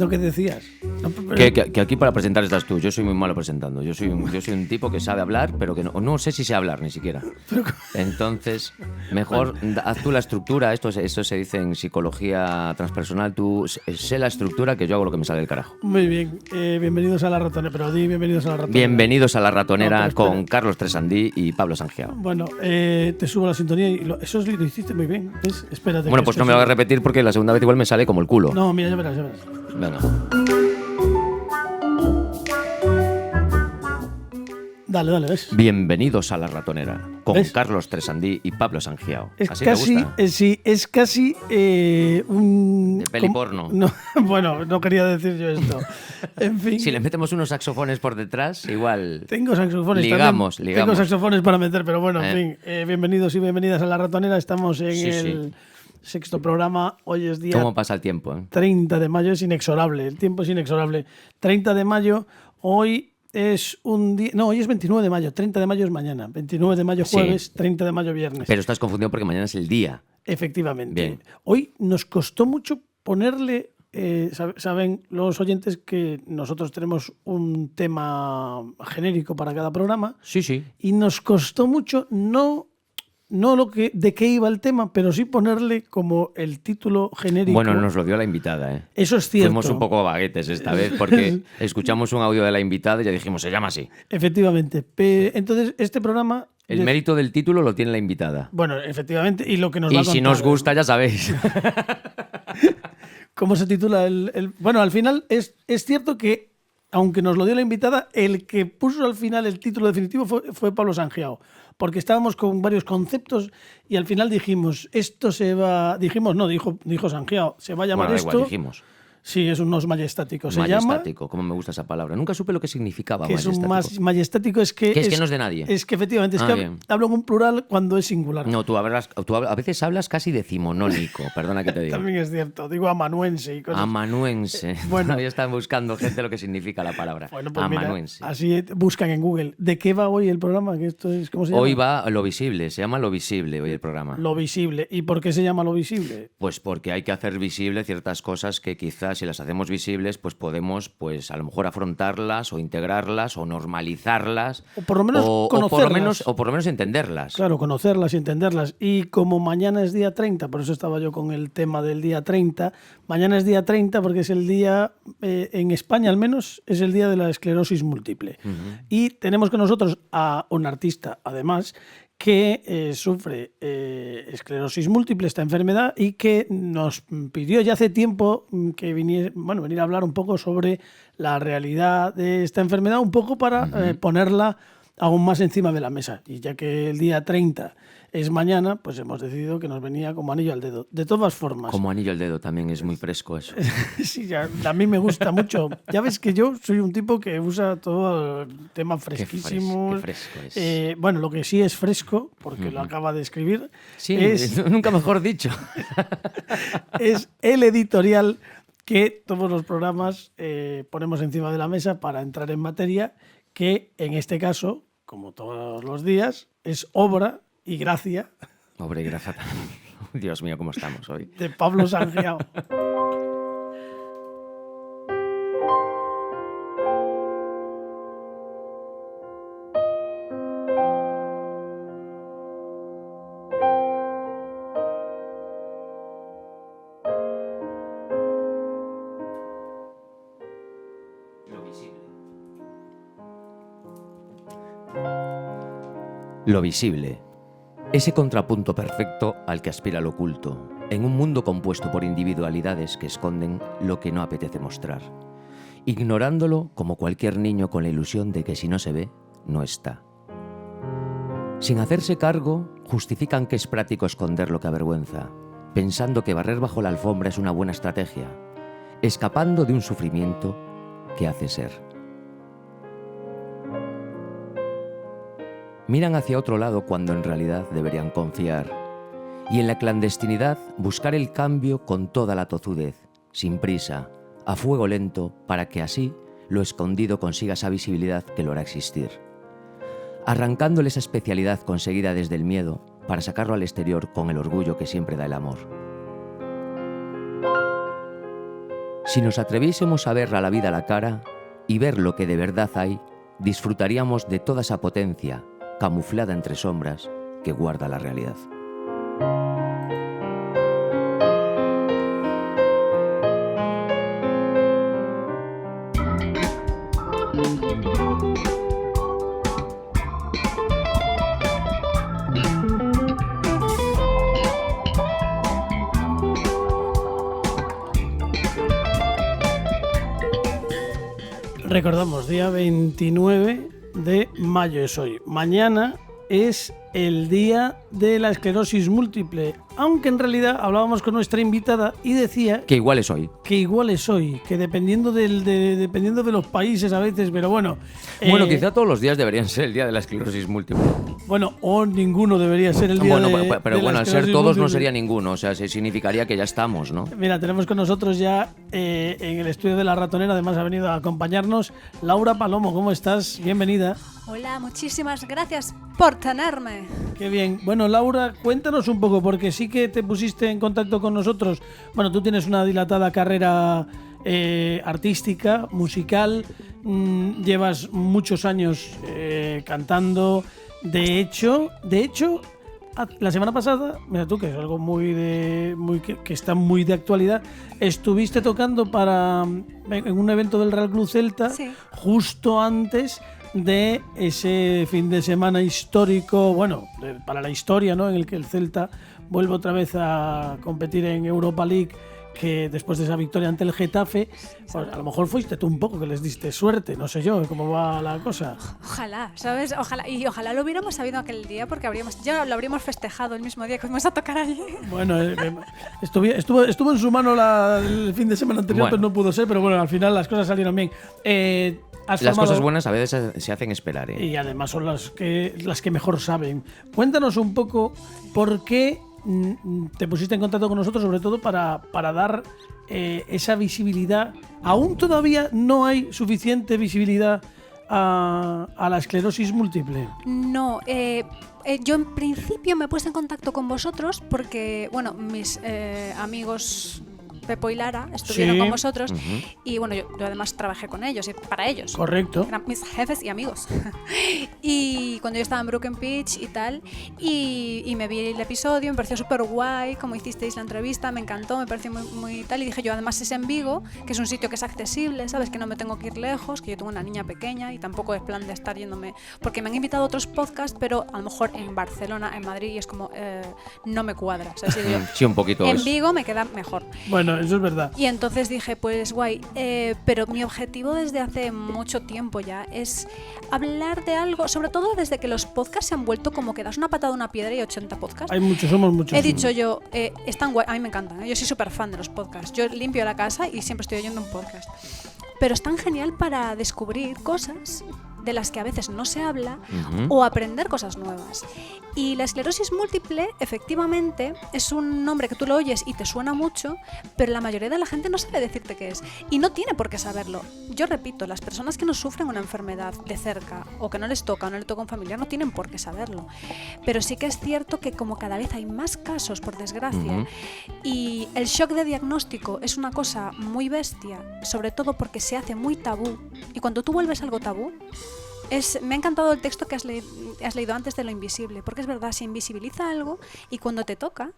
lo que decías. No, Que aquí para presentar estás tú. Yo soy muy malo presentando. Yo soy un tipo que sabe hablar, pero que no sé si sé hablar ni siquiera. Entonces, mejor haz tú la estructura. Esto se dice en psicología transpersonal. Tú sé la estructura, que yo hago lo que me sale del carajo. Muy bien. Bienvenidos a La Ratonera. Pero di bienvenidos a La Ratonera. Bienvenidos a La Ratonera No, pero con Carlos Tresandí y Pablo Sangiao. Bueno, te subo la sintonía y eso lo hiciste muy bien. ¿Ves? Espérate. Bueno, pues no me lo voy a repetir porque la segunda vez igual me sale como el culo. No, mira, ya verás, ya verás. Venga. Dale, ¿ves? Bienvenidos a La Ratonera con ¿Ves? Carlos Tresandí y Pablo Sangiao. Es ¿Así casi, te gusta? sí, es casi un... De peli porno. No, bueno, no quería decir yo esto. En fin. Si le metemos unos saxofones por detrás, igual. Tengo saxofones Ligamos. Tengo saxofones para meter, pero bueno, en fin. Bienvenidos y bienvenidas a La Ratonera. Estamos en el sexto programa. Hoy es día ¿Cómo pasa el tiempo? 30 de mayo. Es inexorable. El tiempo es inexorable. 30 de mayo. Hoy es un día... No, hoy es 29 de mayo. 30 de mayo es mañana. 29 de mayo jueves, Sí. 30 de mayo viernes. Pero estás confundido porque mañana es el día. Efectivamente. Bien. Hoy nos costó mucho ponerle... saben los oyentes que nosotros tenemos un tema genérico para cada programa. Sí. Y nos costó mucho no de qué iba el tema, pero sí ponerle como el título genérico. Bueno, nos lo dio la invitada, ¿eh? Eso es cierto. Fuimos un poco baguetes esta vez porque escuchamos un audio de la invitada y ya dijimos, se llama así. Efectivamente. Entonces, este programa... El mérito del título lo tiene la invitada. Bueno, efectivamente, y lo que nos va a Y contar, si nos gusta, ya sabéis. ¿Cómo se titula el...? Bueno, al final es cierto que, aunque nos lo dio la invitada, el que puso al final el título definitivo fue Pablo Sangiao, porque estábamos con varios conceptos y al final dijimos, esto se va... Dijimos, no, dijo Sangiao, se va a llamar Bueno, da esto... igual, dijimos. Sí, es un nos majestático. Se Majestático, llama... como me gusta esa palabra. Nunca supe lo que significaba Que es majestático. un majestático es que... Que es que no es de nadie. Es que efectivamente, es Ah, que bien. hablo en un plural cuando es singular. No, tú a veces hablas casi decimonónico, perdona que te diga. También es cierto, digo amanuense y cosas. Amanuense. Bueno. Todavía están buscando gente lo que significa la palabra. Bueno, pues mira, Amanuense. así buscan en Google. ¿De qué va hoy el programa? Que esto es, ¿cómo se llama? Hoy va Lo Visible, se llama Lo Visible hoy el programa. Lo visible. ¿Y por qué se llama lo visible? Pues porque hay que hacer visible ciertas cosas que quizás si las hacemos visibles, pues podemos, pues a lo mejor afrontarlas o integrarlas o normalizarlas. O por lo menos conocerlas. O por lo menos entenderlas. Claro, conocerlas y entenderlas. Y como mañana es día 30, por eso estaba yo con el tema del día 30, mañana es día 30 porque es el día, en España al menos, es el día de la esclerosis múltiple. Uh-huh. Y tenemos con nosotros a un artista, además, que sufre esclerosis múltiple, esta enfermedad, y que nos pidió ya hace tiempo que venir a hablar un poco sobre la realidad de esta enfermedad, un poco para ponerla aún más encima de la mesa. Y ya que el día 30 es mañana, pues hemos decidido que nos venía como anillo al dedo. De todas formas... Como anillo al dedo, también es muy fresco eso. Sí, ya, a mí me gusta mucho. Ya ves que yo soy un tipo que usa todo el tema fresquísimo. Qué fresco es. Bueno, lo que sí es fresco, porque lo acaba de escribir, Sí, es nunca mejor dicho. es el editorial que todos los programas ponemos encima de la mesa para entrar en materia, que en este caso, como todos los días, es obra y gracia Pobre gracia. Dios mío, cómo estamos hoy. de Pablo Sangiao. Lo visible. Ese contrapunto perfecto al que aspira lo oculto, en un mundo compuesto por individualidades que esconden lo que no apetece mostrar, ignorándolo como cualquier niño con la ilusión de que si no se ve, no está. Sin hacerse cargo, justifican que es práctico esconder lo que avergüenza, pensando que barrer bajo la alfombra es una buena estrategia, escapando de un sufrimiento que hace ser. Miran hacia otro lado cuando en realidad deberían confiar, y en la clandestinidad buscar el cambio con toda la tozudez, sin prisa, a fuego lento, para que así lo escondido consiga esa visibilidad que lo hará existir, arrancándole esa especialidad conseguida desde el miedo para sacarlo al exterior con el orgullo que siempre da el amor. Si nos atreviésemos a ver a la vida a la cara y ver lo que de verdad hay, disfrutaríamos de toda esa potencia, camuflada entre sombras, que guarda la realidad. Recordamos, día 29 de mayo es hoy. Mañana es el día de la esclerosis múltiple, aunque en realidad hablábamos con nuestra invitada y decía que igual es hoy. Que igual es hoy, que dependiendo dependiendo de los países a veces, pero bueno. Bueno, quizá todos los días deberían ser el día de la esclerosis múltiple. Bueno, o ninguno debería ser el día pero bueno, al ser todos múltiple. No sería ninguno, o sea, significaría que ya estamos, ¿no? Mira, tenemos con nosotros ya en el estudio de La Ratonera, además ha venido a acompañarnos Laura Palomo. ¿Cómo estás? Bienvenida. Hola, muchísimas gracias por tenerme. Qué bien. Bueno, Laura, cuéntanos un poco, porque sí que te pusiste en contacto con nosotros. Bueno, tú tienes una dilatada carrera artística, musical, llevas muchos años cantando. De hecho, la semana pasada, mira tú, que es algo que está muy de actualidad, estuviste tocando en un evento del Real Club Celta, sí, justo antes de ese fin de semana histórico, bueno, para la historia, ¿no?, en el que el Celta vuelve otra vez a competir en Europa League, que después de esa victoria ante el Getafe, pues a lo mejor fuiste tú un poco que les diste suerte, no sé yo cómo va la cosa. Ojalá, ¿sabes? Ojalá lo hubiéramos sabido aquel día, porque ya lo habríamos festejado el mismo día que fuimos a tocar allí. Bueno, estuvo en su mano el fin de semana anterior, bueno, pero no pudo ser, pero bueno, al final las cosas salieron bien. Las cosas buenas a veces se hacen esperar, ¿eh? Y además son las que mejor saben. Cuéntanos un poco por qué te pusiste en contacto con nosotros, sobre todo para dar esa visibilidad. Aún todavía no hay suficiente visibilidad a la esclerosis múltiple. No, yo en principio me puse en contacto con vosotros porque, bueno, mis amigos Pepo y Lara estuvieron con vosotros, y bueno, yo además trabajé con ellos y para ellos. Correcto. Eran mis jefes y amigos. Y cuando yo estaba en Broken Pitch y tal, y me vi el episodio, me pareció súper guay como hicisteis la entrevista, me encantó, me pareció muy tal, y dije yo, además es en Vigo, que es un sitio que es accesible, ¿sabes? Que no me tengo que ir lejos, que yo tengo una niña pequeña y tampoco es plan de estar yéndome, porque me han invitado a otros podcasts, pero a lo mejor en Barcelona, en Madrid, y es como, no me cuadra, ¿sabes? Yo, sí, un poquito. En Vigo me queda mejor. Bueno, eso es verdad. Y entonces dije, pues guay, pero mi objetivo desde hace mucho tiempo ya es hablar de algo, sobre todo desde que los podcasts se han vuelto como que das una patada a una piedra y 80 podcasts. Somos muchos. He dicho yo, están guay, a mí me encantan, yo soy súper fan de los podcasts, yo limpio la casa y siempre estoy oyendo un podcast. Pero es tan genial para descubrir cosas de las que a veces no se habla, o aprender cosas nuevas. Y la esclerosis múltiple, efectivamente, es un nombre que tú lo oyes y te suena mucho, pero la mayoría de la gente no sabe decirte qué es. Y no tiene por qué saberlo. Yo repito, las personas que no sufren una enfermedad de cerca, o que no les toca, o no le toca a un familiar, no tienen por qué saberlo. Pero sí que es cierto que como cada vez hay más casos, por desgracia, y el shock de diagnóstico es una cosa muy bestia, sobre todo porque se hace muy tabú. Y cuando tú vuelves algo tabú, me ha encantado el texto que has leído antes de lo invisible, porque es verdad, se invisibiliza algo y cuando te toca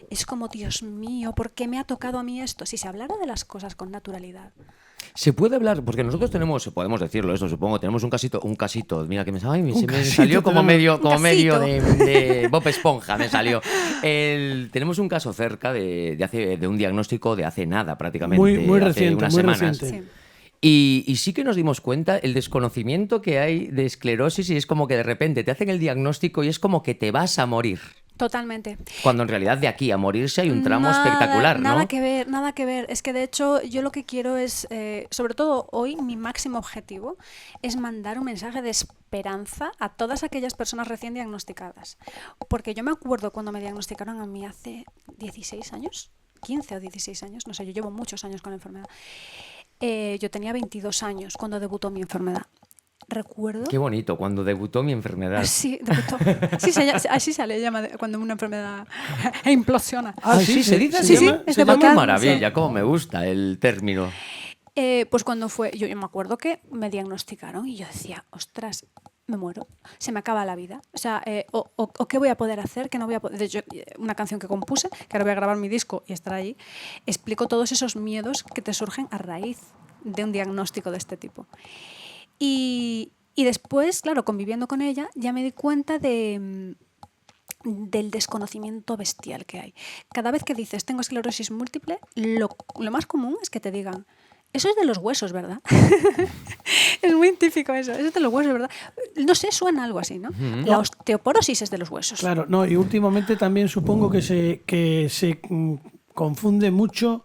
es como, Dios mío, ¿por qué me ha tocado a mí esto? Si se hablara de las cosas con naturalidad. Se puede hablar, porque nosotros podemos decirlo esto, supongo, tenemos un casito, mira que me salió como medio de Bob Esponja, me salió. Tenemos un caso cerca de un diagnóstico de hace nada, prácticamente, muy hace reciente, unas muy semanas. reciente. Sí. Y sí que nos dimos cuenta el desconocimiento que hay de esclerosis, y es como que de repente te hacen el diagnóstico y es como que te vas a morir. Totalmente. Cuando en realidad de aquí a morirse hay un tramo espectacular, ¿no? Nada que ver. Es que de hecho yo lo que quiero es, sobre todo hoy, mi máximo objetivo es mandar un mensaje de esperanza a todas aquellas personas recién diagnosticadas. Porque yo me acuerdo cuando me diagnosticaron a mí hace 16 años, 15 o 16 años, no sé, yo llevo muchos años con la enfermedad. Yo tenía 22 años cuando debutó mi enfermedad. recuerdo... Qué bonito, cuando debutó mi enfermedad. Sí, debutó. Sí, así se le llama cuando una enfermedad implosiona. Sí, se dice Sí, así. sí, es Qué debutar. maravilla, cómo me gusta el término. Pues cuando fue, yo me acuerdo que me diagnosticaron y yo decía, ostras, me muero, se me acaba la vida. O sea, o qué voy a poder hacer, que no voy a poder... De hecho, una canción que compuse, que ahora voy a grabar mi disco y estará ahí, explico todos esos miedos que te surgen a raíz de un diagnóstico de este tipo. Y después, claro, conviviendo con ella, ya me di cuenta del desconocimiento bestial que hay. Cada vez que dices tengo esclerosis múltiple, lo más común es que te digan, eso es de los huesos, ¿verdad? Es muy típico eso es de los huesos, ¿verdad? No sé, suena algo así, ¿no? La osteoporosis es de los huesos. Claro, no, y últimamente también supongo que se confunde mucho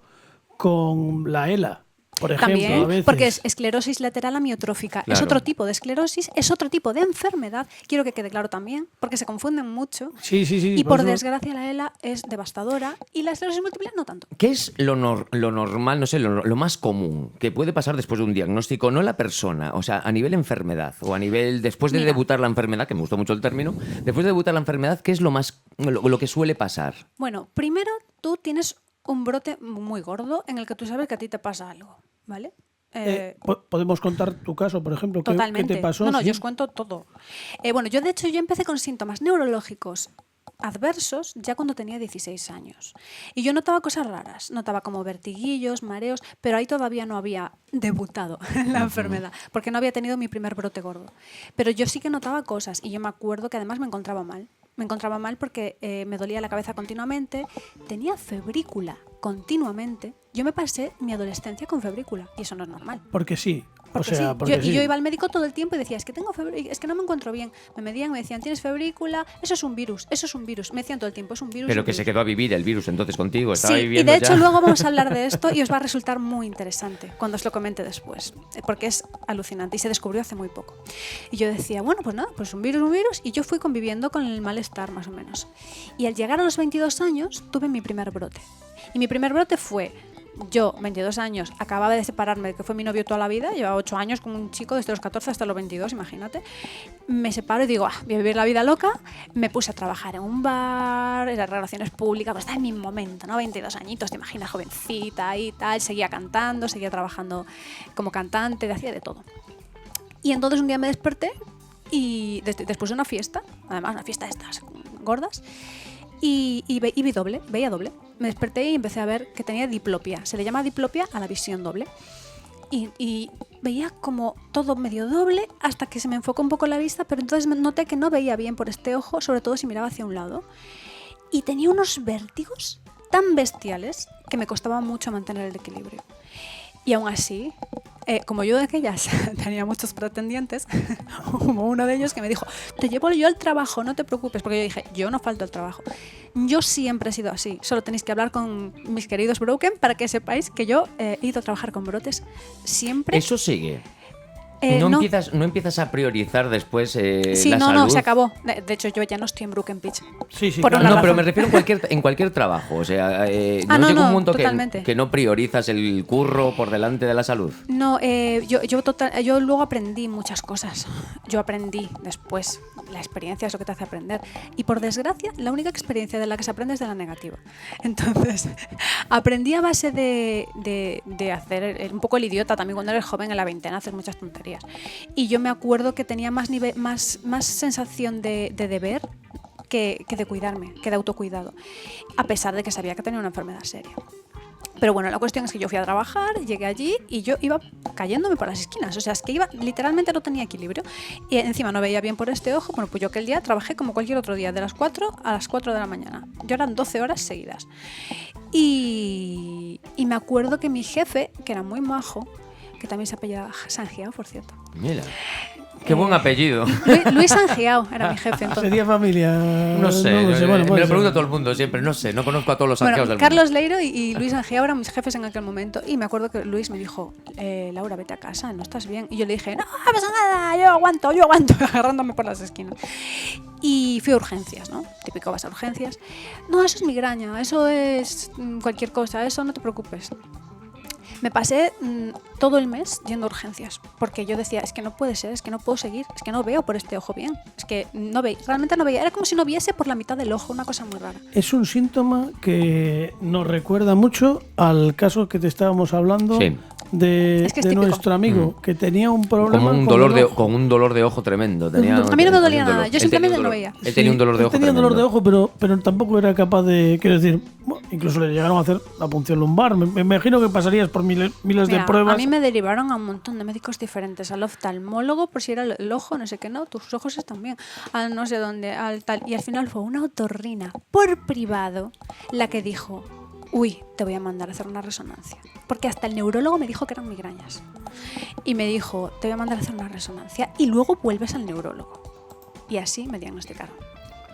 con la ELA. Por ejemplo, También, a veces. porque es esclerosis lateral amiotrófica. Claro. Es otro tipo de esclerosis, es otro tipo de enfermedad. Quiero que quede claro también, porque se confunden mucho. Sí. Y por eso- desgracia la ELA es devastadora y la esclerosis múltiple no tanto. ¿Qué es lo normal, no sé, lo más común que puede pasar después de un diagnóstico? No la persona, o sea, a nivel enfermedad o a nivel, después de Mira. debutar la enfermedad, que me gustó mucho el término, después de debutar la enfermedad, ¿qué es lo que suele pasar? Bueno, primero tú tienes un brote muy gordo en el que tú sabes que a ti te pasa algo, ¿vale? ¿Podemos contar tu caso, por ejemplo? ¿Qué Totalmente. te pasó? No, Sí. yo os cuento todo. Bueno, yo de hecho empecé con síntomas neurológicos adversos ya cuando tenía 16 años. Y yo notaba cosas raras, notaba como vertiguillos, mareos, pero ahí todavía no había debutado en la enfermedad, porque no había tenido mi primer brote gordo. Pero yo sí que notaba cosas y yo me acuerdo que además me encontraba mal. Me encontraba mal porque me dolía la cabeza continuamente, tenía febrícula continuamente. Yo me pasé mi adolescencia con febrícula y eso no es normal. Porque sí. Porque sí. Porque sí. Yo iba al médico todo el tiempo y decía, es que tengo febrícula, es que no me encuentro bien. Me medían, me decían, tienes febrícula, eso es un virus, eso es un virus. Me decían todo el tiempo, es un virus. Pero un que virus. se quedó a vivir el virus entonces contigo, estaba Sí, y viviendo de hecho ya. luego vamos a hablar de esto y os va a resultar muy interesante cuando os lo comente después, porque es alucinante y se descubrió hace muy poco. Y yo decía, bueno, pues nada, pues un virus, y yo fui conviviendo con el malestar más o menos. Y al llegar a los 22 años tuve mi primer brote. Y mi primer brote fue... Yo, 22 años, acababa de separarme, que fue mi novio toda la vida, llevaba 8 años con un chico desde los 14 hasta los 22, imagínate. Me separo y digo, voy a vivir la vida loca. Me puse a trabajar en un bar, en las relaciones públicas, pues estaba en mi momento, ¿no? 22 añitos, te imaginas, jovencita y tal. Seguía cantando, seguía trabajando como cantante, hacía de todo. Y entonces un día me desperté y después de una fiesta, además una fiesta de estas gordas, y veía doble. Me desperté y empecé a ver que tenía diplopia. Se le llama diplopia a la visión doble. Y veía como todo medio doble hasta que se me enfocó un poco la vista, pero entonces noté que no veía bien por este ojo, sobre todo si miraba hacia un lado. Y tenía unos vértigos tan bestiales que me costaba mucho mantener el equilibrio. Y aún así, como yo de aquellas tenía muchos pretendientes, hubo uno de ellos que me dijo, te llevo yo al trabajo, no te preocupes, porque yo dije, yo no falto al trabajo. Yo siempre he sido así, solo tenéis que hablar con mis queridos Broken para que sepáis que yo he ido a trabajar con brotes siempre. Eso sigue. No. No empiezas a priorizar después sí, la no, salud. se acabó. De hecho, yo ya no estoy en Broken Pitch. Sí, Por claro. una No, pero razón. me refiero en cualquier trabajo. O sea, llega un punto que no priorizas el curro por delante de la salud. No, yo luego aprendí muchas cosas. Yo aprendí después. La experiencia es lo que te hace aprender. Y por desgracia, la única experiencia de la que se aprende es de la negativa. Entonces, aprendí a base de hacer un poco el idiota también cuando eres joven, en la veintena, haces muchas tonterías. Y yo me acuerdo que tenía más sensación de deber que de cuidarme, que de autocuidado, a pesar de que sabía que tenía una enfermedad seria. Pero bueno, la cuestión es que yo fui a trabajar, llegué allí y yo iba cayéndome por las esquinas. O sea, es que literalmente no tenía equilibrio. Y encima no veía bien por este ojo. Bueno, pues yo aquel día trabajé como cualquier otro día, de las 4 a las 4 de la mañana. Yo eran 12 horas seguidas. Y me acuerdo que mi jefe, que era muy majo, que también se apellidaba Sangiao, por cierto. Mira, qué buen apellido. Luis Sangiao era mi jefe entonces. Sería familia. No sé, Bueno, me puede lo ser. pregunta todo el mundo siempre, no sé, no conozco a todos los Sangiaos del Carlos Leiro y Luis Sangiao eran mis jefes en aquel momento y me acuerdo que Luis me dijo, Laura, vete a casa, no estás bien. Y yo le dije, no pasa nada, yo aguanto, agarrándome por las esquinas. Y fui a urgencias, ¿no? Típico, vas a urgencias. No, eso es migraña, eso es cualquier cosa, eso no te preocupes. Me pasé todo el mes yendo a urgencias, porque yo decía, es que no puede ser, es que no puedo seguir, es que no veo por este ojo bien, es que realmente no veía, era como si no viese por la mitad del ojo, una cosa muy rara. Es un síntoma que nos recuerda mucho al caso que te estábamos hablando de nuestro amigo, que tenía un problema con un dolor de ojo tremendo. A mí no me dolía nada, yo simplemente no veía. Él tenía un dolor de ojo tenía dolor de ojo, pero tampoco era capaz de, quiero decir, incluso le llegaron a hacer la punción lumbar. Me imagino que pasarías por miles de pruebas. A mí me derivaron a un montón de médicos diferentes, al oftalmólogo por si era el ojo, no sé qué, no, tus ojos están bien, a no sé dónde, al tal. Y al final fue una otorrina por privado la que dijo, uy, te voy a mandar a hacer una resonancia. Porque hasta el neurólogo me dijo que eran migrañas. Y me dijo, te voy a mandar a hacer una resonancia y luego vuelves al neurólogo. Y así me diagnosticaron.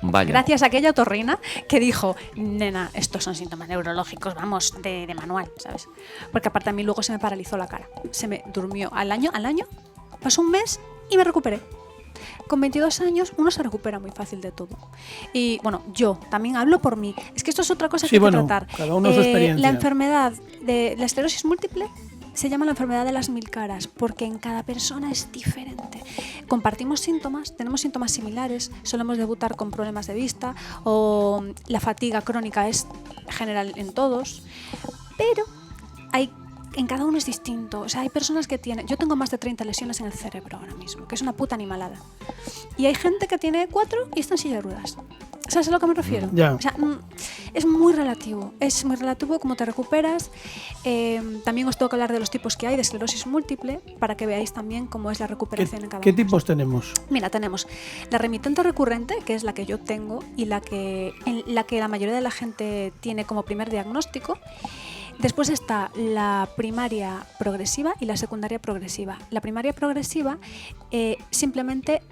Vaya. Gracias a aquella otorrina que dijo, nena, estos son síntomas neurológicos, vamos, de manual, ¿sabes? Porque aparte a mí luego se me paralizó la cara. Se me durmió al año, pasó un mes y me recuperé. Con 22 años uno se recupera muy fácil de todo. Y bueno, yo también hablo por mí. Es que esto es otra cosa que hay que tratar. Cada uno su experiencia. La enfermedad de la esclerosis múltiple se llama la enfermedad de las 1000 caras porque en cada persona es diferente. Compartimos síntomas, tenemos síntomas similares, solemos debutar con problemas de vista o la fatiga crónica es general en todos, pero en cada uno es distinto. O sea, hay personas que tienen... Yo tengo más de 30 lesiones en el cerebro ahora mismo, que es una puta animalada. Y hay gente que tiene 4 y está en silla de ruedas. ¿Sabes a lo que me refiero? Ya. O sea, es muy relativo. Es muy relativo cómo te recuperas. También os tengo que hablar de los tipos que hay de esclerosis múltiple para que veáis también cómo es la recuperación en cada uno. ¿Qué tipos tenemos? Mira, tenemos la remitente recurrente, que es la que yo tengo y la que la mayoría de la gente tiene como primer diagnóstico. Después está la primaria progresiva y la secundaria progresiva. La primaria progresiva, simplemente,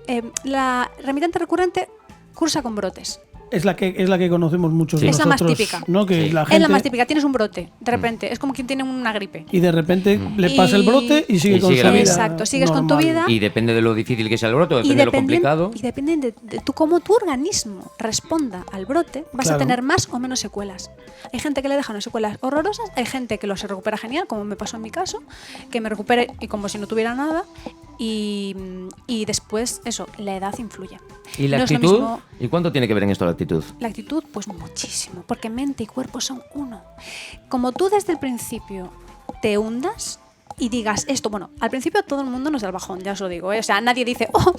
la remitente recurrente cursa con brotes. Es la que conocemos muchos de nosotros. Es la más típica. ¿No? Que Sí. la gente... Es la más típica, tienes un brote, de repente, es como quien tiene una gripe. Y de repente le pasa el brote y sigue con su vida. Exacto, sigues normal. con tu vida. Y depende de lo difícil que sea el brote, depende de lo complicado. Y depende de cómo tu organismo responda al brote, vas a tener más o menos secuelas. Hay gente que le deja unas secuelas horrorosas, hay gente que se recupera genial, como me pasó en mi caso, que me recupere y como si no tuviera nada. Y después, eso, la edad influye. ¿Y la actitud? ¿Y cuánto tiene que ver en esto la actitud? La actitud, pues muchísimo, porque mente y cuerpo son uno. Como tú desde el principio te hundas y digas esto, bueno, al principio todo el mundo nos da el bajón, ya os lo digo, ¿eh? O sea, nadie dice, oh,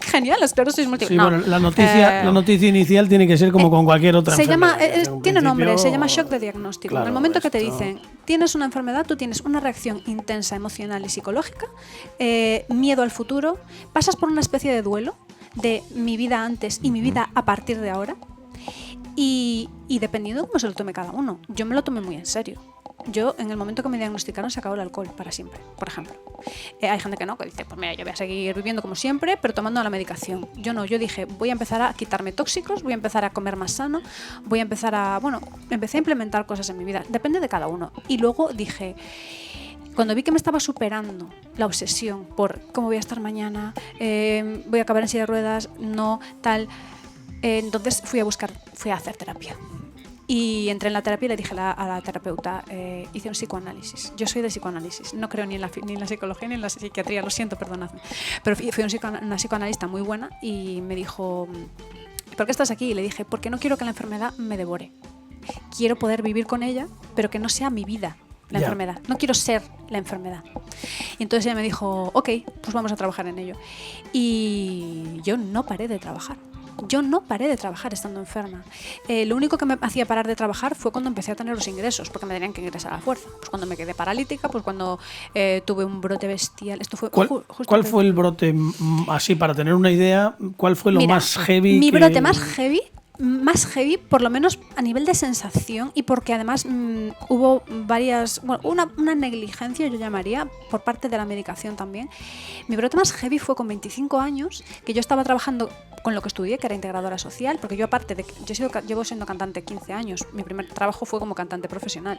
genial, la esclerosis múltiple. Sí, no. bueno, la noticia inicial tiene que ser como con cualquier otra enfermedad. Tiene nombre, se llama shock de diagnóstico. Claro, en el momento que te dicen, tienes una enfermedad, tú tienes una reacción intensa, emocional y psicológica, miedo al futuro, pasas por una especie de duelo de mi vida antes y mi vida a partir de ahora. Y dependiendo de cómo se lo tome cada uno, yo me lo tomé muy en serio. Yo, en el momento que me diagnosticaron, se acabó el alcohol para siempre, por ejemplo. Hay gente que no, que dice, pues mira, yo voy a seguir viviendo como siempre, pero tomando la medicación. Yo no, yo dije, voy a empezar a quitarme tóxicos, voy a empezar a comer más sano, voy a empezar empecé a implementar cosas en mi vida. Depende de cada uno. Y luego dije... Cuando vi que me estaba superando la obsesión por cómo voy a estar mañana, voy a acabar en silla de ruedas, no, tal, entonces fui a hacer terapia. Y entré en la terapia y le dije a la terapeuta, hice un psicoanálisis. Yo soy de psicoanálisis, no creo ni en la psicología ni en la psiquiatría, lo siento, perdonadme. Pero fui una psicoanalista muy buena y me dijo, ¿por qué estás aquí? Y le dije, porque no quiero que la enfermedad me devore. Quiero poder vivir con ella, pero que no sea mi vida. La enfermedad. No quiero ser la enfermedad. Y entonces ella me dijo, ok, pues vamos a trabajar en ello. Y yo no paré de trabajar. Yo no paré de trabajar estando enferma. Lo único que me hacía parar de trabajar fue cuando empecé a tener los ingresos, porque me tenían que ingresar a la fuerza. Pues cuando me quedé paralítica, pues cuando tuve un brote bestial. Esto fue ¿Cuál fue el brote, así para tener una idea, cuál fue lo más heavy? Mi brote más heavy, por lo menos a nivel de sensación, y porque además hubo una negligencia, yo llamaría, por parte de la medicación también. Mi brote más heavy fue con 25 años, que yo estaba trabajando con lo que estudié, que era integradora social, porque yo aparte de que llevo siendo cantante 15 años, mi primer trabajo fue como cantante profesional,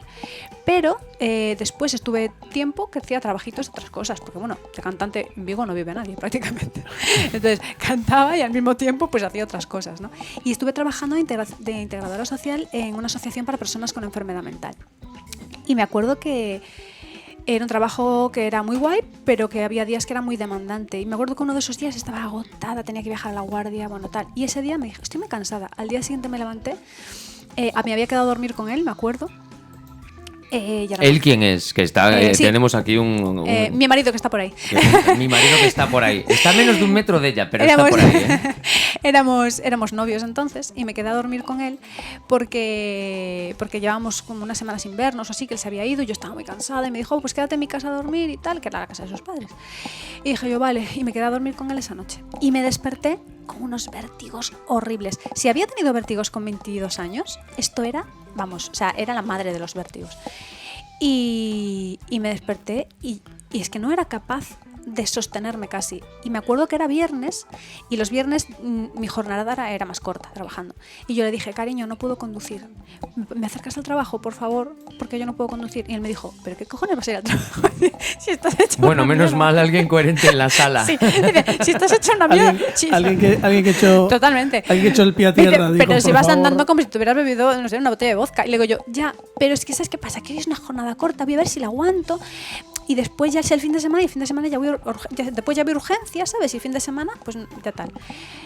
pero después estuve tiempo que hacía trabajitos de otras cosas, porque bueno, de cantante en Vigo no vive nadie prácticamente, entonces cantaba y al mismo tiempo pues hacía otras cosas, ¿no? Y estuve trabajando de integradora social en una asociación para personas con enfermedad mental, y me acuerdo que Era un trabajo que era muy guay, pero que había días que era muy demandante. Y me acuerdo que uno de esos días estaba agotada, tenía que viajar a La Guardia, bueno, tal. Y ese día me dije, estoy muy cansada. Al día siguiente me levanté, me había quedado a dormir con él, me acuerdo. ¿Él quién es? Que está, sí. tenemos aquí un... mi marido que está por ahí. Mi marido que está por ahí. Está a menos de 1 metro de ella, pero está por ahí, Éramos novios entonces y me quedé a dormir con él porque llevábamos como unas semanas sin vernos o así, que él se había ido y yo estaba muy cansada y me dijo, pues quédate en mi casa a dormir y tal, que era la casa de sus padres. Y dije yo, vale, y me quedé a dormir con él esa noche. Y me desperté con unos vértigos horribles. Si había tenido vértigos con 22 años, esto era, vamos, o sea, era la madre de los vértigos. Y me desperté y es que no era capaz de sostenerme casi. Y me acuerdo que era viernes y los viernes mi jornada era más corta, trabajando. Y yo le dije, cariño, no puedo conducir. ¿Me acercas al trabajo, por favor? Porque yo no puedo conducir. Y él me dijo, ¿pero qué cojones vas a ir al trabajo? Si estás hecho bueno, menos mierda. mal alguien coherente en la sala. Sí, dice, si estás hecho una mierda. Alguien que echó... Totalmente. Alguien que echó el pie a tierra. Dice, pero dijo, si vas favor. andando como si te hubieras bebido, no sé, una botella de vodka. Y le digo yo, ya, pero es que ¿sabes qué pasa? Que es una jornada corta, voy a ver si la aguanto. Y después ya es el fin de semana y el fin de semana ya voy después ya voy a urgencias, ¿sabes? Y el fin de semana, pues ya tal.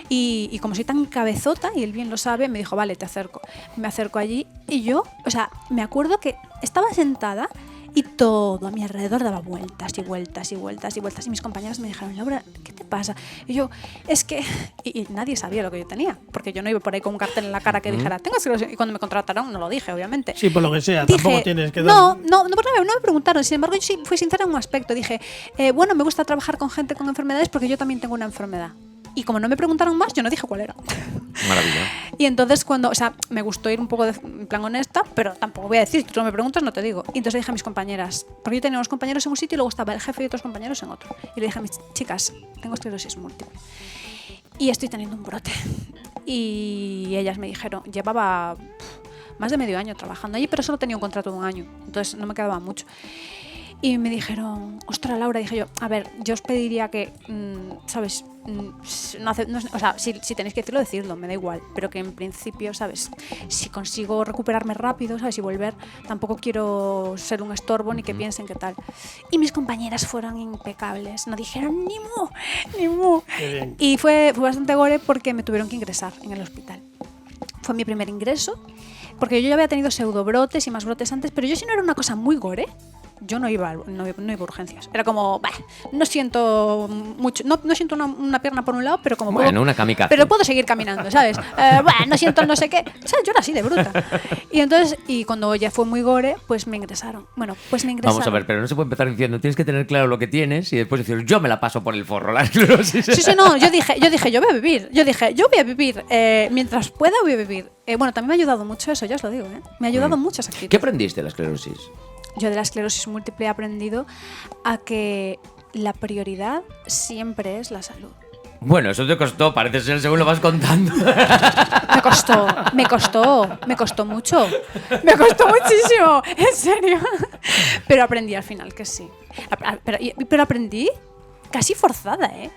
Y como soy tan cabezota, y él bien lo sabe, me dijo, vale, te acerco. Me acerco allí y yo, o sea, me acuerdo que estaba sentada y todo a mi alrededor daba vueltas y vueltas y vueltas y vueltas. Y mis compañeras me dijeron, Laura, ¿qué te pasa? Y yo, es que... Y nadie sabía lo que yo tenía, porque yo no iba por ahí con un cartel en la cara que dijera, tengo esclerosis. Y cuando me contrataron no lo dije, obviamente. Sí, por lo que sea, dije, tampoco tienes que dar... No me preguntaron. Sin embargo, yo sí fui sincera en un aspecto. Dije, bueno, me gusta trabajar con gente con enfermedades porque yo también tengo una enfermedad. Y como no me preguntaron más, yo no dije cuál era. Maravilla. Y entonces o sea, me gustó ir un poco en plan honesta, pero tampoco voy a decir, si tú no me preguntas, no te digo. Y entonces le dije a mis compañeras, porque yo tenía unos compañeros en un sitio y luego estaba el jefe y otros compañeros en otro. Y le dije a mis chicas, tengo esclerosis múltiple. Y estoy teniendo un brote. Y ellas me dijeron, llevaba más de medio año trabajando allí, pero solo tenía un contrato de 1 año, entonces no me quedaba mucho. Y me dijeron, ostras, Laura, dije yo, a ver, yo os pediría que, ¿sabes? O sea, si tenéis que decirlo, decidlo, me da igual. Pero que en principio, ¿sabes? Si consigo recuperarme rápido, ¿sabes? Y volver, tampoco quiero ser un estorbo ni que piensen que tal. Y mis compañeras fueron impecables, no dijeron ni mu, ni mu. Y fue bastante gore porque me tuvieron que ingresar en el hospital. Fue mi primer ingreso, porque yo ya había tenido pseudobrotes y más brotes antes, pero yo si no era una cosa muy gore, yo no iba a urgencias. Era como, bah, no siento mucho, no siento una pierna por un lado, pero como bueno, puedo, una kamikaze. pero puedo seguir caminando, ¿sabes? No siento no sé qué. O sea, yo era así de bruta. Y entonces, y cuando ya fue muy gore, pues me ingresaron. Bueno, pues me ingresaron. Vamos a ver, pero no se puede empezar diciendo, tienes que tener claro lo que tienes y después decir, yo me la paso por el forro, la esclerosis. Sí, no, yo dije, yo voy a vivir. Yo dije, yo voy a vivir, mientras pueda voy a vivir. Bueno, también me ha ayudado mucho eso, ya os lo digo, ¿eh? Me ha ayudado mucho esa actitud. ¿Qué aprendiste de la esclerosis? Yo de la esclerosis múltiple he aprendido a que la prioridad siempre es la salud. Bueno, eso te costó, parece ser según lo vas contando. Me costó mucho. Me costó muchísimo, en serio. Pero aprendí al final que sí. Pero aprendí casi forzada, ¿eh?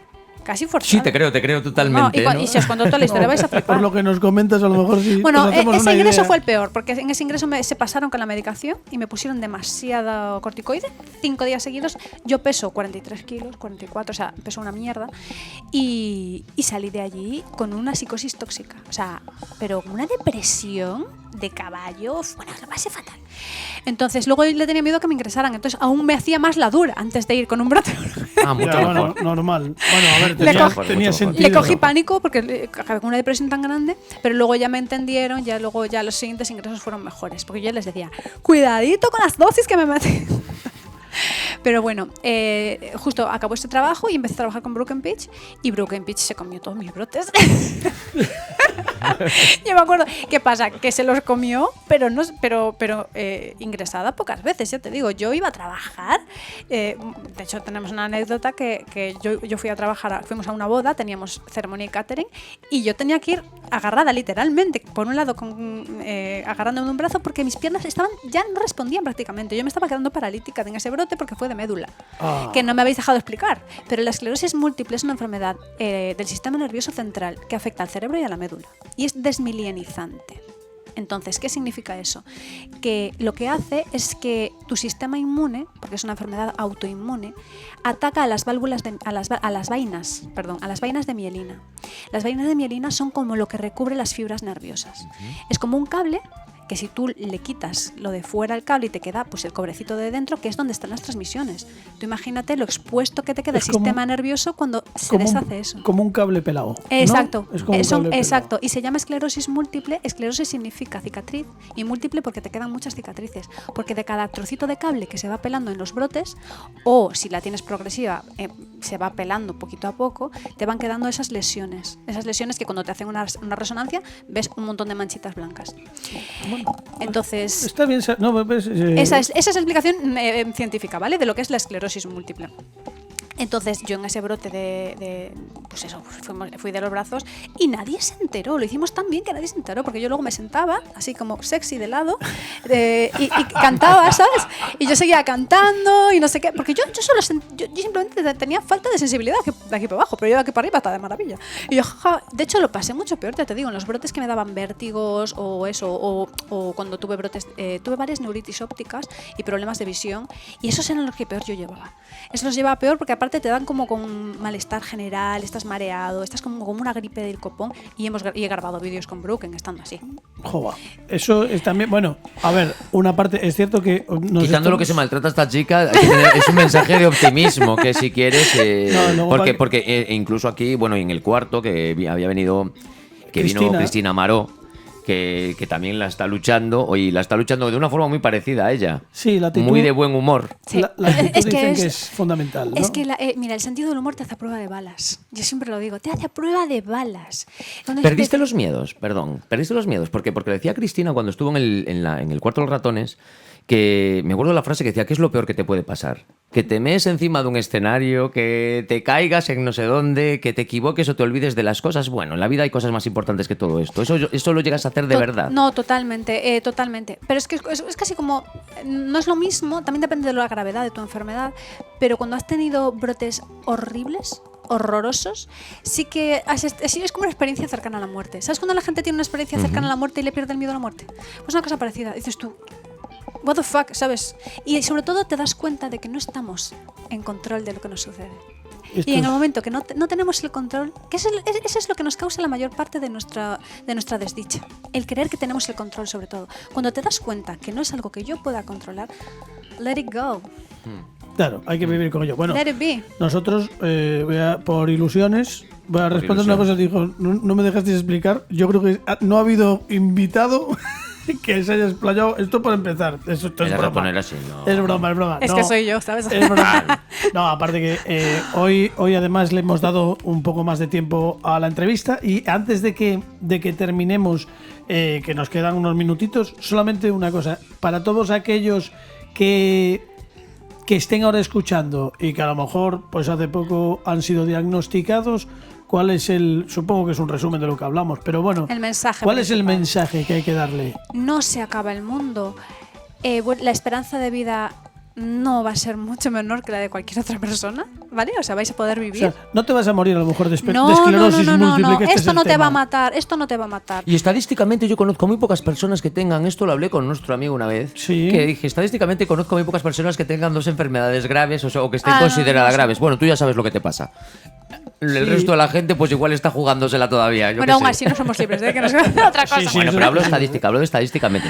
Casi forzada. Sí, te creo totalmente. No, y si os cuento toda la historia vais a flipar. Por lo que nos comentas, a lo mejor sí. Bueno, nos hacemos ese una ingreso idea. fue el peor, porque en ese ingreso se pasaron con la medicación y me pusieron demasiado corticoide, 5 días seguidos. Yo peso 43 kilos, 44, o sea, peso una mierda. Y salí de allí con una psicosis tóxica, o sea, pero una depresión de caballo, bueno, lo pasé fatal. Entonces, luego le tenía miedo a que me ingresaran, entonces aún me hacía más la dura antes de ir con un brote. Mucho Ya, mejor. bueno, normal. Bueno, a ver, tenía sentido. Le cogí pánico porque acabé con una depresión tan grande, pero luego ya me entendieron, ya los siguientes ingresos fueron mejores, porque yo les decía, cuidadito con las dosis que me metí. Pero bueno, justo acabó este trabajo y empecé a trabajar con Broken Pitch y Broken Pitch se comió todos mis brotes. Yo me acuerdo, ¿qué pasa? Que se los comió, pero ingresada pocas veces, ya te digo. Yo iba a trabajar, de hecho tenemos una anécdota que yo fui a trabajar, fuimos a una boda, teníamos ceremonia y catering y yo tenía que ir agarrada literalmente, por un lado agarrándome de un brazo porque mis piernas ya no respondían prácticamente. Yo me estaba quedando paralítica en ese brote porque fue de médula, que no me habéis dejado explicar. Pero la esclerosis múltiple es una enfermedad del sistema nervioso central que afecta al cerebro y a la médula y es desmielinizante. Entonces, ¿qué significa eso? Que lo que hace es que tu sistema inmune, porque es una enfermedad autoinmune, ataca a las válvulas a las vainas de mielina. Las vainas de mielina son como lo que recubre las fibras nerviosas. Es como un cable que si tú le quitas lo de fuera el cable y te queda pues el cobrecito de dentro, que es donde están las transmisiones. Tú imagínate lo expuesto que te queda el sistema nervioso cuando se deshace eso. Como un cable pelado, ¿no? Exacto. Es como un cable exacto. Y se llama esclerosis múltiple. Esclerosis significa cicatriz y múltiple porque te quedan muchas cicatrices. Porque de cada trocito de cable que se va pelando en los brotes, o si la tienes progresiva, se va pelando poquito a poco, te van quedando esas lesiones. Esas lesiones que cuando te hacen una resonancia ves un montón de manchitas blancas. Entonces, está bien, no, esa es la explicación científica, ¿vale? De lo que es la esclerosis múltiple. Entonces yo en ese brote pues eso, fui de los brazos y nadie se enteró. Lo hicimos tan bien que nadie se enteró, porque yo luego me sentaba así como sexy de lado y cantaba, ¿sabes? Y yo seguía cantando y no sé qué, porque yo simplemente tenía falta de sensibilidad de aquí para abajo, pero yo de aquí para arriba estaba de maravilla. Y yo, de hecho lo pasé mucho peor, te digo, en los brotes que me daban vértigos o eso, o cuando tuve brotes, tuve varias neuritis ópticas y problemas de visión, y esos eran los que peor yo llevaba. Eso los llevaba peor porque aparte te dan como con malestar general, estás mareado, estás como una gripe del copón, y he grabado vídeos con Brooken estando así. Joder, eso es también, bueno, a ver, una parte, es cierto que... Quitando lo que se maltrata esta chica, es un mensaje de optimismo, que si quieres... porque incluso aquí, bueno, en el cuarto, que había venido... vino Cristina Maró, que también la está luchando, y la está luchando de una forma muy parecida a ella. Sí, la actitud, muy de buen humor. Sí. La actitud dicen que es fundamental, ¿no? Es que, mira, el sentido del humor te hace a prueba de balas. Yo siempre lo digo, te hace a prueba de balas. ¿Perdiste los miedos? Perdón, ¿perdiste los miedos? Porque decía Cristina cuando estuvo en el cuarto de los ratones, que me acuerdo de la frase que decía, ¿qué es lo peor que te puede pasar? Que te mees encima de un escenario, que te caigas en no sé dónde, que te equivoques o te olvides de las cosas. Bueno, en la vida hay cosas más importantes que todo esto. Eso lo llegas a hacer de verdad. No, totalmente, totalmente. Pero es que es casi como... No es lo mismo, también depende de la gravedad de tu enfermedad, pero cuando has tenido brotes horribles, horrorosos, sí que es como una experiencia cercana a la muerte. ¿Sabes cuando la gente tiene una experiencia cercana a la muerte y le pierde el miedo a la muerte? Pues una cosa parecida. Dices tú, what the fuck, ¿sabes? Y sobre todo te das cuenta de que no estamos en control de lo que nos sucede. Y en el momento que no tenemos el control, que eso es lo que nos causa la mayor parte de nuestra desdicha. El creer que tenemos el control sobre todo. Cuando te das cuenta que no es algo que yo pueda controlar, let it go. Claro, hay que vivir con ello. Bueno, let it be. Nosotros, por ilusiones, voy a responder una cosa. Dijo, no me dejaste explicar. Yo creo que no ha habido invitado que se haya explayado. Esto por empezar. Esto es broma. Así, no. Es broma. Es que soy yo, ¿sabes? Es broma. No, aparte que hoy además le hemos dado un poco más de tiempo a la entrevista, y antes de que terminemos, que nos quedan unos minutitos, solamente una cosa. Para todos aquellos que estén ahora escuchando y que a lo mejor pues hace poco han sido diagnosticados, ¿cuál es supongo que es un resumen de lo que hablamos, pero bueno, el mensaje ¿cuál principal es el mensaje que hay que darle? No se acaba el mundo. La esperanza de vida no va a ser mucho menor que la de cualquier otra persona, ¿vale? O sea, vais a poder vivir. O sea, no te vas a morir a lo mejor de esclerosis múltiple. Que esto no te va a matar, esto no te va a matar. Y estadísticamente yo conozco muy pocas personas que tengan, esto lo hablé con nuestro amigo una vez, sí, que dije, estadísticamente conozco muy pocas personas que tengan dos enfermedades graves o que estén consideradas graves. Bueno, tú ya sabes lo que te pasa. El resto de la gente pues igual está jugándosela todavía. Bueno, aún así no somos libres de que nos haga otra cosa. Sí, bueno, pero hablo estadísticamente.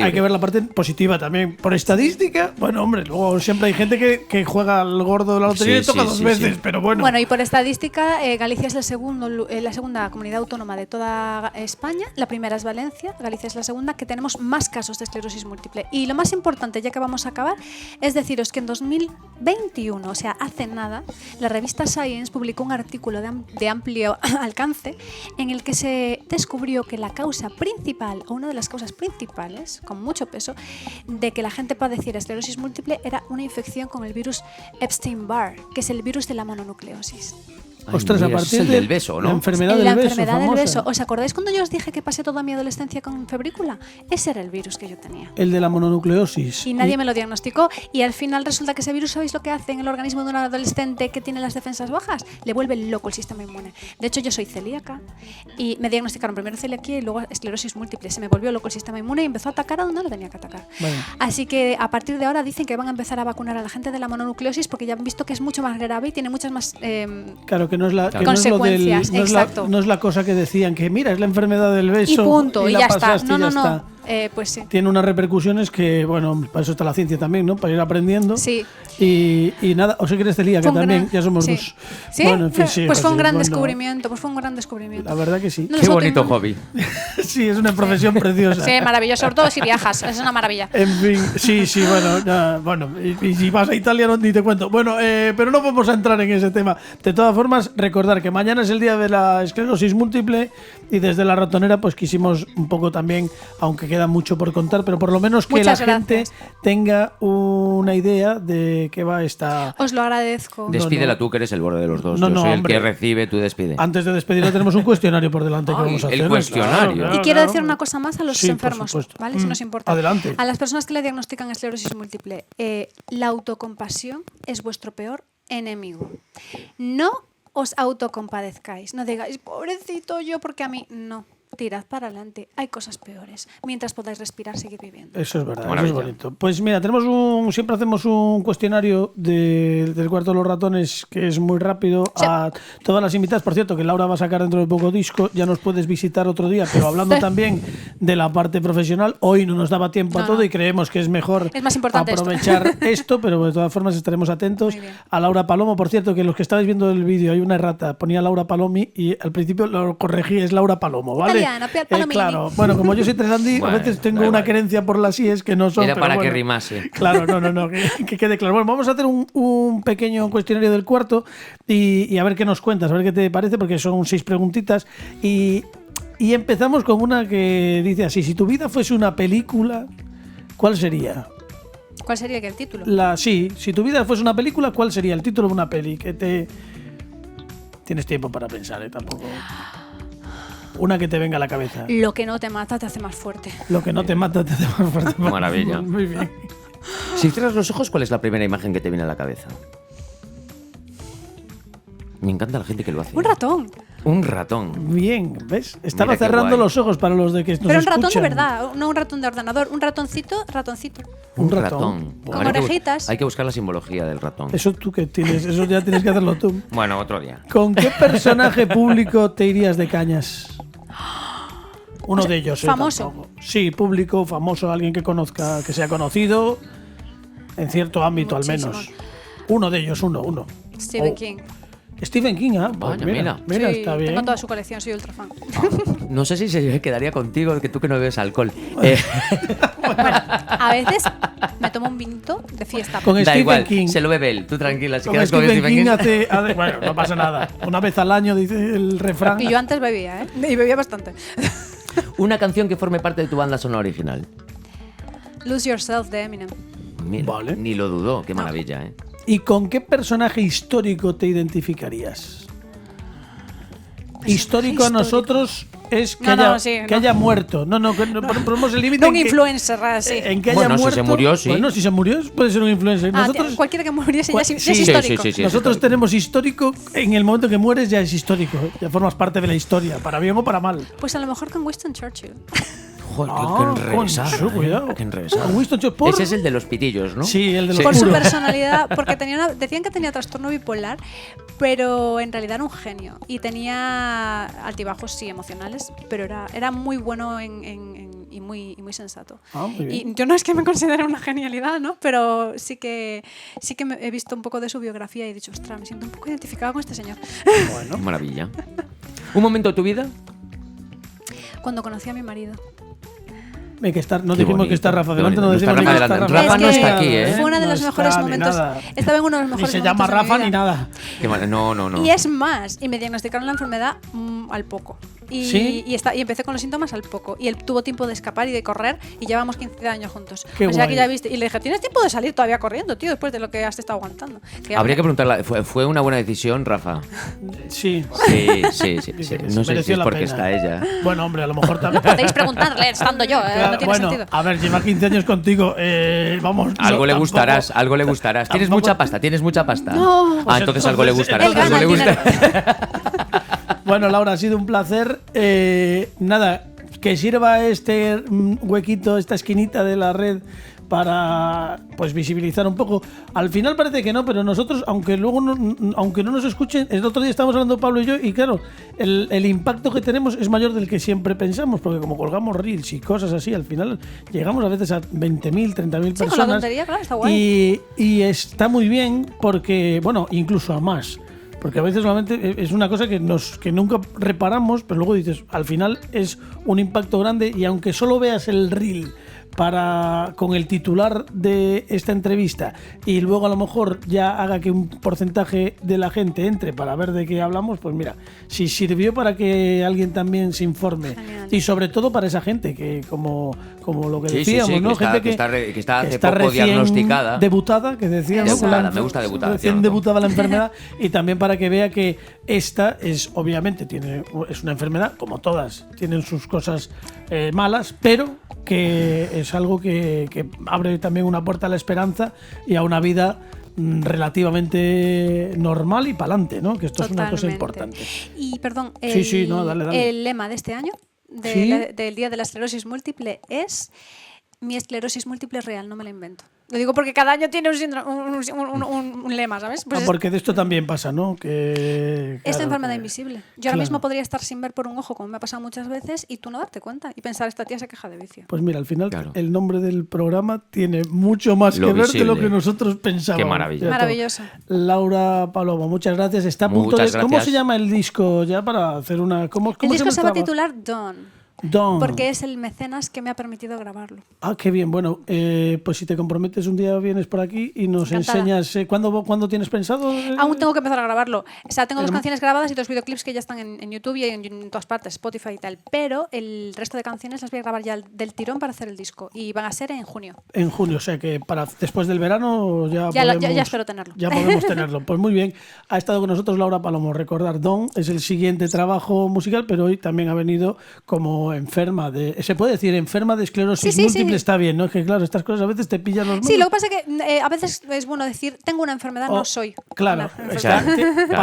Hay que ver la parte positiva también. Por estadística, bueno, hombre, luego siempre hay gente que juega al gordo de la lotería y toca dos veces, pero bueno. Bueno, y por estadística, Galicia es la segunda comunidad autónoma de toda España. La primera es Valencia, Galicia es la segunda, que tenemos más casos de esclerosis múltiple. Y lo más importante, ya que vamos a acabar, es deciros que en 2021, o sea, hace nada, la revista Science publicó un artículo de amplio alcance en el que se descubrió que la causa principal, o una de las causas principales, con mucho peso, de que la gente padeciera esclerosis múltiple era una infección con el virus Epstein-Barr, que es el virus de la mononucleosis. Ostras, mira, a partir ese es el del beso, ¿no? La enfermedad La del beso. enfermedad del famosa. beso. ¿Os acordáis cuando yo os dije que pasé toda mi adolescencia con febrícula? Ese era el virus que yo tenía. El de la mononucleosis. Y nadie me lo diagnosticó. Y al final resulta que ese virus, ¿sabéis lo que hace en el organismo de un adolescente que tiene las defensas bajas? Le vuelve loco el sistema inmune. De hecho, yo soy celíaca y me diagnosticaron primero celiaquía y luego esclerosis múltiple. Se me volvió loco el sistema inmune y empezó a atacar a donde no lo tenía que atacar. Vale. Así que a partir de ahora dicen que van a empezar a vacunar a la gente de la mononucleosis porque ya han visto que es mucho más grave y tiene muchas más... Claro, que no es la, que no es lo del, consecuencias, exacto. no es la cosa que decían, que mira, es la enfermedad del beso. Y punto, y la ya está. pasaste y No, ya no, está. no. Pues sí. Tiene unas repercusiones que, bueno, para eso está la ciencia también, ¿no? Para ir aprendiendo. Sí. Y nada, o sea que eres celíaca Fue un también, gran- ya somos sí. dos. ¿Sí? Bueno, en fin, sí, Pues fue un gran bueno, descubrimiento. Pues fue un gran descubrimiento. La verdad que sí. No, Qué los bonito autoinmunes- hobby. Sí, es una profesión preciosa. Sí, maravilloso. Sobre todo si viajas. Es una maravilla. En fin, sí, bueno, bueno, y si vas a Italia no ni te cuento. Bueno, pero no vamos a entrar en ese tema. De todas formas, recordar que mañana es el día de la esclerosis múltiple y desde la ratonera pues quisimos un poco también, aunque queda mucho por contar, pero por lo menos que Muchas la gente gracias. tenga una idea de qué va esta... Os lo agradezco. Despídela no. tú, que eres el borde de los dos. No, Yo no, soy hombre. el que recibe, tú despide. Antes de despedirlo tenemos un cuestionario por delante que Ay, vamos a el hacer. cuestionario. Y quiero decir una cosa más a los Sí, por enfermos, supuesto. ¿vale? Si nos importa. Adelante. A las personas que le diagnostican esclerosis múltiple, la autocompasión es vuestro peor enemigo. No os autocompadezcáis. No digáis, pobrecito yo, porque a mí no. Tirad para adelante. Hay cosas peores. Mientras podáis respirar, seguid viviendo. Eso es verdad, eso es Maravilla. bonito. Pues mira, siempre hacemos un cuestionario del cuarto de los ratones que es muy rápido Sí. a todas las invitadas. Por cierto, que Laura va a sacar dentro de poco disco, ya nos puedes visitar otro día, pero hablando también de la parte profesional, hoy no nos daba tiempo a No, todo no. y creemos que es mejor Es más importante aprovechar esto, pero de todas formas estaremos atentos Muy bien. a Laura Palomo. Por cierto, que los que estabais viendo el vídeo hay una errata, ponía Laura Palomi y al principio lo corregí, es Laura Palomo, ¿vale? Italiana, Palomini. Claro, bueno, como yo soy tresandí, Bueno, a veces tengo da una igual. querencia por las IES que no son. Era pero para que bueno. rimase. Claro, no, que quede claro. Bueno, vamos a hacer un pequeño cuestionario del cuarto y a ver qué nos cuentas, a ver qué te parece, porque son 6 preguntitas. Y empezamos con una que dice así: si tu vida fuese una película, ¿cuál sería? ¿Cuál sería el título? Sí, si tu vida fuese una película, ¿cuál sería el título de una peli? Tienes tiempo para pensar, tampoco. Una que te venga a la cabeza. Lo que no te mata te hace más fuerte. Lo que no te mata te hace más fuerte. Maravilla. Muy bien. Si cierras los ojos, ¿cuál es la primera imagen que te viene a la cabeza? Me encanta la gente que lo hace. Un ratón. Un ratón. Bien, ¿ves? Estaba Mira qué cerrando guay. los ojos para los de que nos Pero un ratón de escuchan. verdad, no un ratón de ordenador. Un ratoncito. Un ratón. Con Hay que orejitas. Hay que buscar la simbología del ratón. Eso tú que tienes, eso ya tienes que hacerlo tú. Bueno, otro día. ¿Con qué personaje público te irías de cañas? Uno de ellos. famoso. Tampoco. Sí, público, famoso, alguien que conozca, que sea conocido en cierto ámbito Muchísimo. al menos. Uno de ellos, uno. Stephen Oh. King. Stephen King, pues Vaya, mira, mira. Sí, está bien. Tengo toda su colección, soy ultra fan. No sé si se quedaría contigo, que tú que no bebes alcohol. Bueno, a veces me tomo un vinito de fiesta. Con Da Stephen igual, King. se lo bebe él. Tú tranquila, si Con quedas con Stephen Stephen King King. bueno, no pasa nada. Una vez al año dice el refrán. Y yo antes bebía, ¿eh? Y bebía bastante. Una canción que forme parte de tu banda sonora original. Lose Yourself de Eminem. Mira, Vale. ni lo dudó, qué maravilla, ¿eh? ¿Y con qué personaje histórico te identificarías? Histórico a nosotros es que, haya muerto. No, ponemos el límite. No un en que- influencer, así. En que haya Bueno, si muerto. se murió, sí. Bueno, si se murió, puede ser un influencer. Nosotros, Cualquiera que muriese ya es, Sí, ya es sí, histórico. sí, sí. nosotros histórico. tenemos histórico. En el momento que mueres ya es histórico. Ya formas parte de la historia, para bien o para mal. Pues a lo mejor con Winston Churchill. Joder, Ah, qué enrevesado. concho, cuidado. Qué enrevesado. Con Winston Churchill, por- Ese es el de los pitillos, ¿no? Sí, el de los Por su puros. personalidad, porque decían que tenía trastorno bipolar, pero en realidad era un genio. Y tenía altibajos, sí, emocionales, pero era muy bueno y muy sensato. Ah, muy bien. Y yo no es que me considere una genialidad, ¿no? Pero sí que he visto un poco de su biografía y he dicho, ostras, me siento un poco identificada con este señor. Bueno, Maravilla. ¿Un momento de tu vida? Cuando conocí a mi marido. hay que estar, no Qué dijimos bonito, que está Rafa qué delante, no bonito. No decimos está ni que Rafa está delante. Rafa Es no que está aquí, ¿eh? Fue uno de No los está mejores ni momentos. nada. Estaba en uno de los Ni mejores se llama momentos de mi Rafa vida. ni nada. No. Y es más, y me diagnosticaron la enfermedad al poco. Y, ¿Sí? y empecé con los síntomas al poco. Y él tuvo tiempo de escapar y de correr y llevamos 15 años juntos. Qué o sea guay. que ya viste. Y le dije, ¿tienes tiempo de salir todavía corriendo, tío, después de lo que has estado aguantando? Habría que preguntarle, ¿fue una buena decisión, Rafa? Sí. Sí. Dice que No sé si mereció es la porque pena. está ella. Bueno, hombre, a lo mejor también. Podéis preguntarle estando yo, Claro, no tiene bueno, sentido. a ver, lleva 15 años contigo. Vamos. Algo le tampoco- gustarás. Tienes tampoco- mucha pasta. No. Ah, entonces algo le gustará. Él gana Algo le el gustará. Bueno, Laura, ha sido un placer. Nada, que sirva este huequito, esta esquinita de la red para pues visibilizar un poco. Al final parece que no, pero nosotros, aunque luego aunque no nos escuchen, el otro día estábamos hablando Pablo y yo, y claro, el impacto que tenemos es mayor del que siempre pensamos, porque como colgamos reels y cosas así, al final llegamos a veces a 20.000, 30.000 Sí, personas. con la tontería, claro, está guay. Y está muy bien porque, bueno, incluso a más. Porque a veces solamente es una cosa que nunca reparamos, pero luego dices, al final es un impacto grande y aunque solo veas el reel con el titular de esta entrevista y luego a lo mejor ya haga que un porcentaje de la gente entre para ver de qué hablamos, pues mira, si sirvió para que alguien también se informe. Genial. Y sobre todo para esa gente que como lo que Sí, decíamos, ¿no? Gente que está hace poco recién diagnosticada. debutada, que decíamos, Debutada, me gusta debutada, recién cierto. debutada la enfermedad y también para que vea que esta es obviamente es una enfermedad, como todas, tienen sus cosas malas, pero que es algo que abre también una puerta a la esperanza y a una vida relativamente normal y pa'lante, ¿no? Que esto es una cosa Totalmente. importante. Y perdón, Sí, no, dale. el lema de este año, ¿Sí? del Día de la Esclerosis Múltiple, es: mi esclerosis múltiple es real, no me la invento. Lo digo porque cada año tiene un lema, ¿sabes? Pues Porque de esto también pasa, ¿no? Que esta claro, enfermedad que- invisible. Yo claro. ahora mismo podría estar sin ver por un ojo, como me ha pasado muchas veces, y tú no darte cuenta y pensar, esta tía se queja de vicio. Pues mira, al final Claro. el nombre del programa tiene mucho más Lo que ver de lo visible. que nosotros pensábamos. Qué maravilla. Ya está. Maravilloso. Laura Palomo, muchas gracias. Está a punto Muchas de. ¿Cómo gracias. se llama el disco ya para hacer una? ¿Cómo El disco se va a llama? titular Dawn, Dawn. porque es el mecenas que me ha permitido grabarlo. Ah, qué bien. Bueno, pues si te comprometes un día vienes por aquí y nos Encantada. enseñas. ¿Cuándo tienes pensado? Aún tengo que empezar a grabarlo. O sea, tengo dos Pero- canciones grabadas y dos videoclips que ya están en YouTube y en todas partes, Spotify y tal. Pero el resto de canciones las voy a grabar ya del tirón para hacer el disco. Y van a ser en junio. En junio, o sea que para después del verano ya Ya podemos, espero tenerlo. Ya podemos tenerlo. Pues muy bien. Ha estado con nosotros Laura Palomo. Recordar, Dawn es el siguiente trabajo musical, pero hoy también ha venido como enferma de... ¿Se puede decir enferma de esclerosis Sí, múltiple? sí. Está bien, ¿no? Es que claro, estas cosas a veces te pillan los Sí, modos. lo que pasa es que a veces es bueno decir, tengo una enfermedad, no soy. Claro, una o sea, enfermedad. que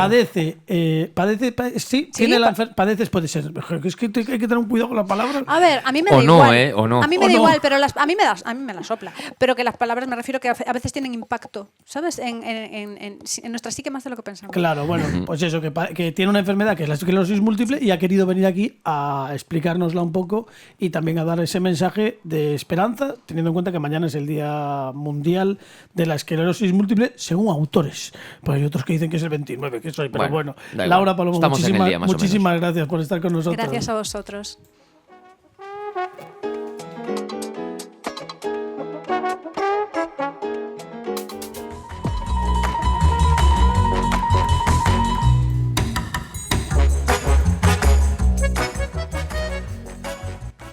padece, sí, tiene la padeces, puede ser. Es que hay que tener un cuidado con las palabras. A ver, a mí me O da no, igual. o no. A mí me O da no. igual, pero a mí me la sopla. Pero que las palabras me refiero que a veces tienen impacto, ¿sabes? En nuestra psique más de lo que pensamos. Claro, bueno, pues eso, que tiene una enfermedad que es la esclerosis múltiple y ha querido venir aquí a explicárnosla un poco y también a dar ese mensaje de esperanza, teniendo en cuenta que mañana es el Día Mundial de la Esclerosis Múltiple, según autores. Pues hay otros que dicen que es el 29, que soy, pero bueno. da igual. Laura Palomo, Estamos en el día, más o muchísimas gracias por estar con nosotros. Gracias a vosotros.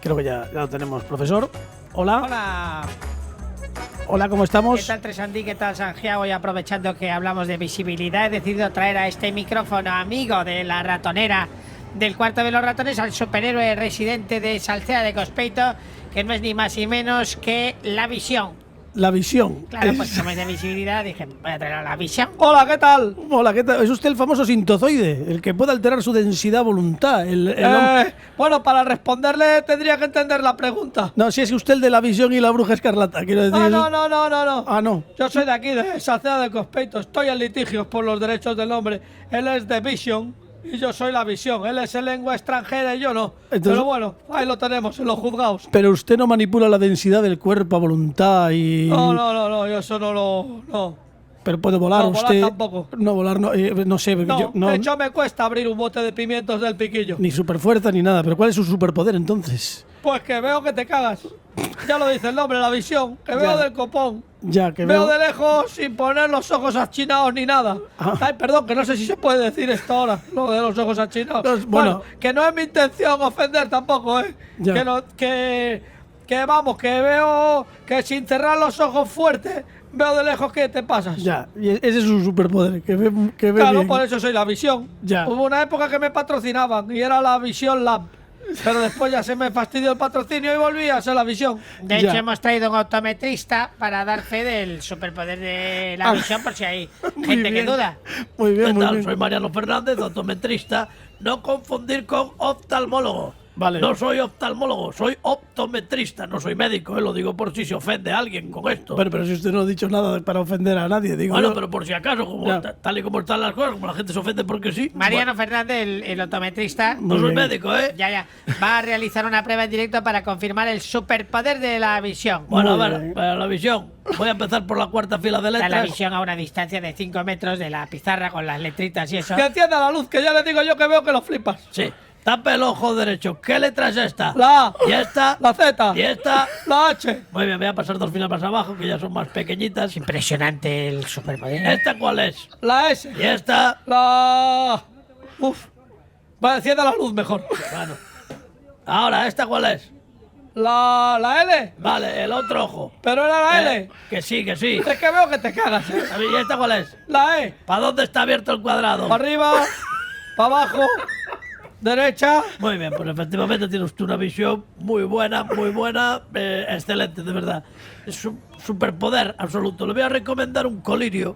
Creo que ya lo tenemos, profesor. Hola. Hola, Hola, ¿cómo estamos? ¿qué tal Tresandí? ¿Qué tal Santiago? Y aprovechando que hablamos de visibilidad, he decidido traer a este micrófono amigo de la ratonera del cuarto de los ratones al superhéroe residente de Salceda de Cospeito, que no es ni más ni menos que La Visión. La visión. Claro, Es- pues como es de visibilidad, dije, voy a traer a La Visión. Hola, ¿qué tal? Hola, ¿qué tal? Es usted el famoso sintozoide, el que puede alterar su densidad a voluntad. Bueno, para responderle tendría que entender la pregunta. No, si es usted el de la visión y la bruja escarlata, quiero decir. No. Ah, no. Yo soy de aquí, de Salceda de Cospeito. Estoy en litigios por los derechos del hombre. Él es de Vision y yo soy La Visión. Él es en lengua extranjera y yo no. Entonces- Pero bueno, ahí lo tenemos, en los juzgados. Pero usted no manipula la densidad del cuerpo a voluntad y. No, yo eso no lo... No, Pero puede volar No, volar usted. tampoco. No, volar no sé. no, yo- no, de hecho me cuesta abrir un bote de pimientos del piquillo. ni superfuerza ni nada. Pero ¿cuál es su superpoder entonces? Pues que veo que te cagas. Ya lo dice el nombre, la visión, que veo del copón. Ya, que Veo de lejos sin poner los ojos achinados ni nada. Ay, perdón, que no sé si se puede decir esto ahora, lo de los ojos achinados. No, bueno. Que no es mi intención ofender tampoco, ¿eh? Ya. Que vamos, que veo que sin cerrar los ojos fuerte, veo de lejos que te pasas. Ya, y ese es un superpoder, que ve Claro, bien. por eso soy la visión. Ya. Hubo una época que me patrocinaban y era la Visión Lab. Pero después ya se me fastidió el patrocinio y volví a ser la visión. De hecho, hemos traído un optometrista para dar fe del superpoder de la visión, por si hay gente que duda. Muy bien, ¿Qué muy tal? bien. Soy Mariano Fernández, optometrista. No confundir con oftalmólogo. Vale. No soy oftalmólogo, soy optometrista. No soy médico, lo digo por si se ofende a alguien con esto. Pero si usted no ha dicho nada para ofender a nadie, digo Bueno, yo. pero por si acaso, como Ya. tal y como están las cosas, como la gente se ofende porque sí. Mariano Fernández, el optometrista, No soy bien. médico, ¿eh? ya, va a realizar una prueba en directo para confirmar el superpoder de la visión. Bueno, a Muy ver, bien. para la visión. Voy a empezar por la cuarta fila de Está letras. la visión a una distancia de 5 metros de la pizarra con las letritas y eso. Que encienda la luz, que ya le digo yo que veo que lo flipas. Sí. Tape el ojo derecho. ¿Qué letra es esta? La A, Y esta. la Z, Y esta. la H. Muy bien, voy a pasar 2 filas más abajo, que ya son más pequeñitas. Impresionante el superpoder. ¿Esta cuál es? La S, Y esta. la... Uf. Va, encienda la luz mejor. Bueno. Ahora, ¿esta cuál es? La L. Vale, el otro ojo. Pero era la L. Que sí, que sí. Es que veo que te cagas, ¿eh? A ver, ¿y esta cuál es? La E. ¿Para dónde está abierto el cuadrado? Para arriba, para abajo, derecha. Muy bien, pues efectivamente tiene usted una visión muy buena, excelente, de verdad. Es un superpoder absoluto. Le voy a recomendar un colirio.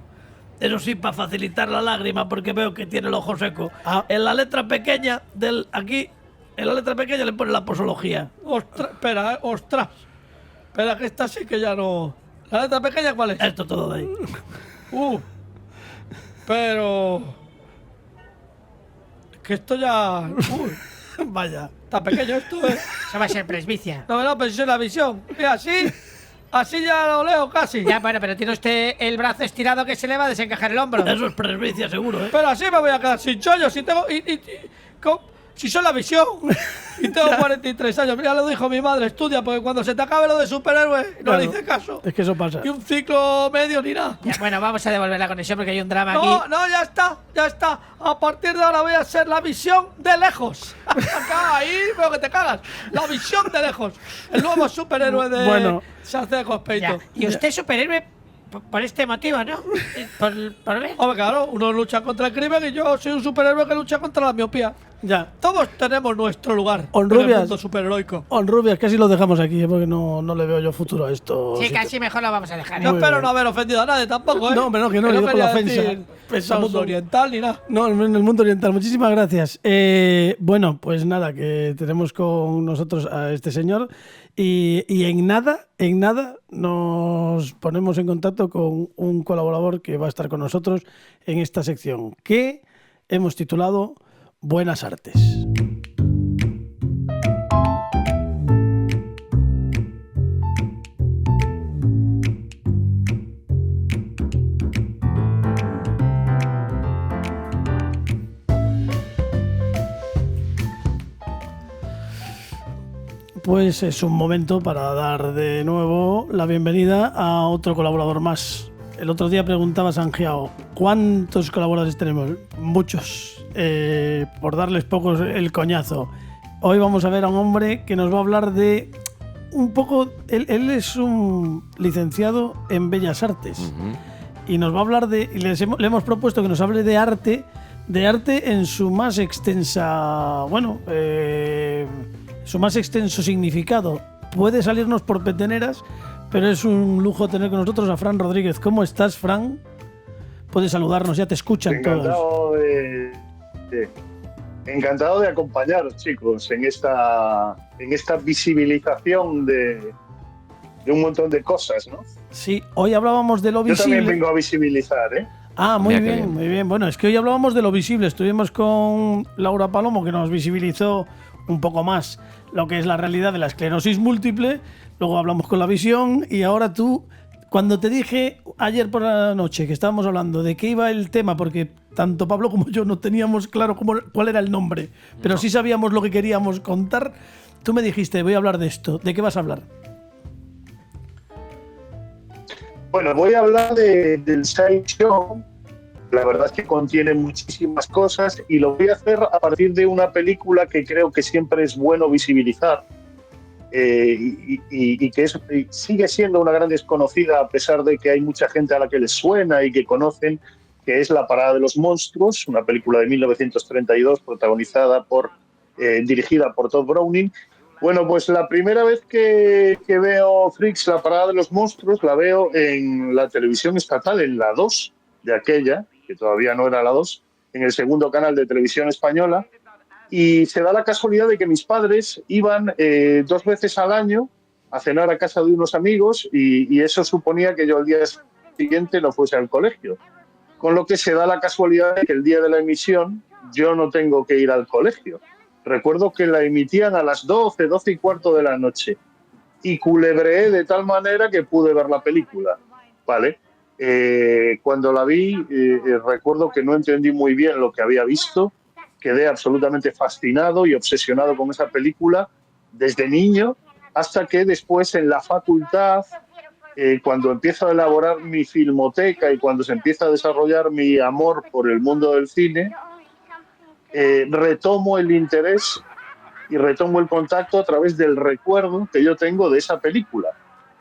Eso sí, para facilitar la lágrima, porque veo que tiene el ojo seco. En la letra pequeña aquí, en la letra pequeña le pone la posología. Ostras, espera, ostras. Espera, que esta sí que ya no. ¿La letra pequeña cuál es? Esto todo de ahí. Pero. Es que esto ya. Vaya. Está pequeño esto, ¿eh? Eso va a ser presbicia. No, pero si es la visión. Mira, así. Así ya lo leo casi. Ya, bueno, pero tiene usted el brazo estirado que se le va a desencajar el hombro. Eso es presbicia seguro, ¿eh? Pero así me voy a quedar sin chollo. Si tengo. Si soy la visión y tengo 43 años. Mira, lo dijo mi madre, estudia, porque cuando se te acabe lo de superhéroe, no Claro. le hice caso. Es que eso pasa. Y un ciclo medio ni nada. Ya, bueno, vamos a devolver la conexión porque hay un drama aquí. No, ya está. A partir de ahora voy a ser la visión de lejos. Ahí veo que te cagas. La visión de lejos. El nuevo superhéroe de Bueno. Salceda de Cospeito. Ya. Y usted es superhéroe por este motivo, ¿no? Por ver. Hombre, claro, uno lucha contra el crimen y yo soy un superhéroe que lucha contra la miopía. Ya. Todos tenemos nuestro lugar en el Honrubias. mundo superheroico. Rubias, casi lo dejamos aquí, porque no le veo yo futuro a esto. Sí, casi mejor lo vamos a dejar. Yo Muy espero bien. no haber ofendido a nadie tampoco, ¿eh? No, hombre, no, que no, le digo quería la ofensa. decir Pesado mundo son. oriental ni nada. No, en el mundo oriental. Muchísimas gracias. Bueno, pues nada, que tenemos con nosotros a este señor y en nada nos ponemos en contacto con un colaborador que va a estar con nosotros en esta sección que hemos titulado Buenas Artes. Pues es un momento para dar de nuevo la bienvenida a otro colaborador más. El otro día preguntaba Sanjiao, ¿cuántos colaboradores tenemos? Muchos. Por darles pocos el coñazo. Hoy vamos a ver a un hombre que nos va a hablar de un poco... Él es un licenciado en Bellas Artes. Y nos va a hablar de... Y le hemos propuesto que nos hable de arte en su más extensa... su más extenso significado. Puede salirnos por peteneras, pero es un lujo tener con nosotros a Fran Rodríguez. ¿Cómo estás, Fran? Puedes saludarnos, ya te escuchan todos. Encantado de acompañaros, chicos, en esta visibilización de un montón de cosas, ¿no? Sí, hoy hablábamos de lo Yo visible. también vengo a visibilizar, ¿eh? Ah, muy Mira qué bien, bien. muy bien. Bueno, es que hoy hablábamos de lo visible. Estuvimos con Laura Palomo, que nos visibilizó un poco más lo que es la realidad de la esclerosis múltiple. Luego hablamos con la visión y ahora tú, cuando te dije ayer por la noche que estábamos hablando de qué iba el tema, porque tanto Pablo como yo no teníamos claro cuál era el nombre, pero sí sabíamos lo que queríamos contar, tú me dijiste, voy a hablar de esto. ¿De qué vas a hablar? Bueno, voy a hablar del Sideshow. La verdad es que contiene muchísimas cosas y lo voy a hacer a partir de una película que creo que siempre es bueno visibilizar y que sigue siendo una gran desconocida a pesar de que hay mucha gente a la que les suena y que conocen, que es La Parada de los Monstruos, una película de 1932 dirigida por Todd Browning. Bueno, pues la primera vez que veo Freaks, La Parada de los Monstruos, la veo en la televisión estatal, en la 2 de aquella, que todavía no era la 2, en el segundo canal de televisión española, y se da la casualidad de que mis padres iban 2 veces al año a cenar a casa de unos amigos y eso suponía que yo el día siguiente no fuese al colegio. Con lo que se da la casualidad de que el día de la emisión yo no tengo que ir al colegio. Recuerdo que la emitían a las 12, 12 y cuarto de la noche y culebreé de tal manera que pude ver la película, ¿vale? Cuando la vi, recuerdo que no entendí muy bien lo que había visto, quedé absolutamente fascinado y obsesionado con esa película desde niño, hasta que después en la facultad, cuando empiezo a elaborar mi filmoteca y cuando se empieza a desarrollar mi amor por el mundo del cine, retomo el interés y retomo el contacto a través del recuerdo que yo tengo de esa película.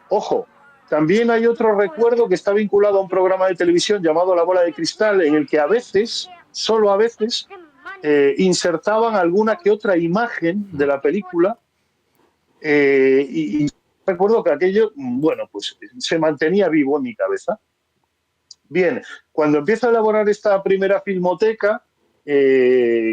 Ojo, también hay otro recuerdo que está vinculado a un programa de televisión llamado La Bola de Cristal, en el que a veces, solo a veces, insertaban alguna que otra imagen de la película y recuerdo que aquello, bueno, pues se mantenía vivo en mi cabeza. Bien, cuando empiezo a elaborar esta primera filmoteca,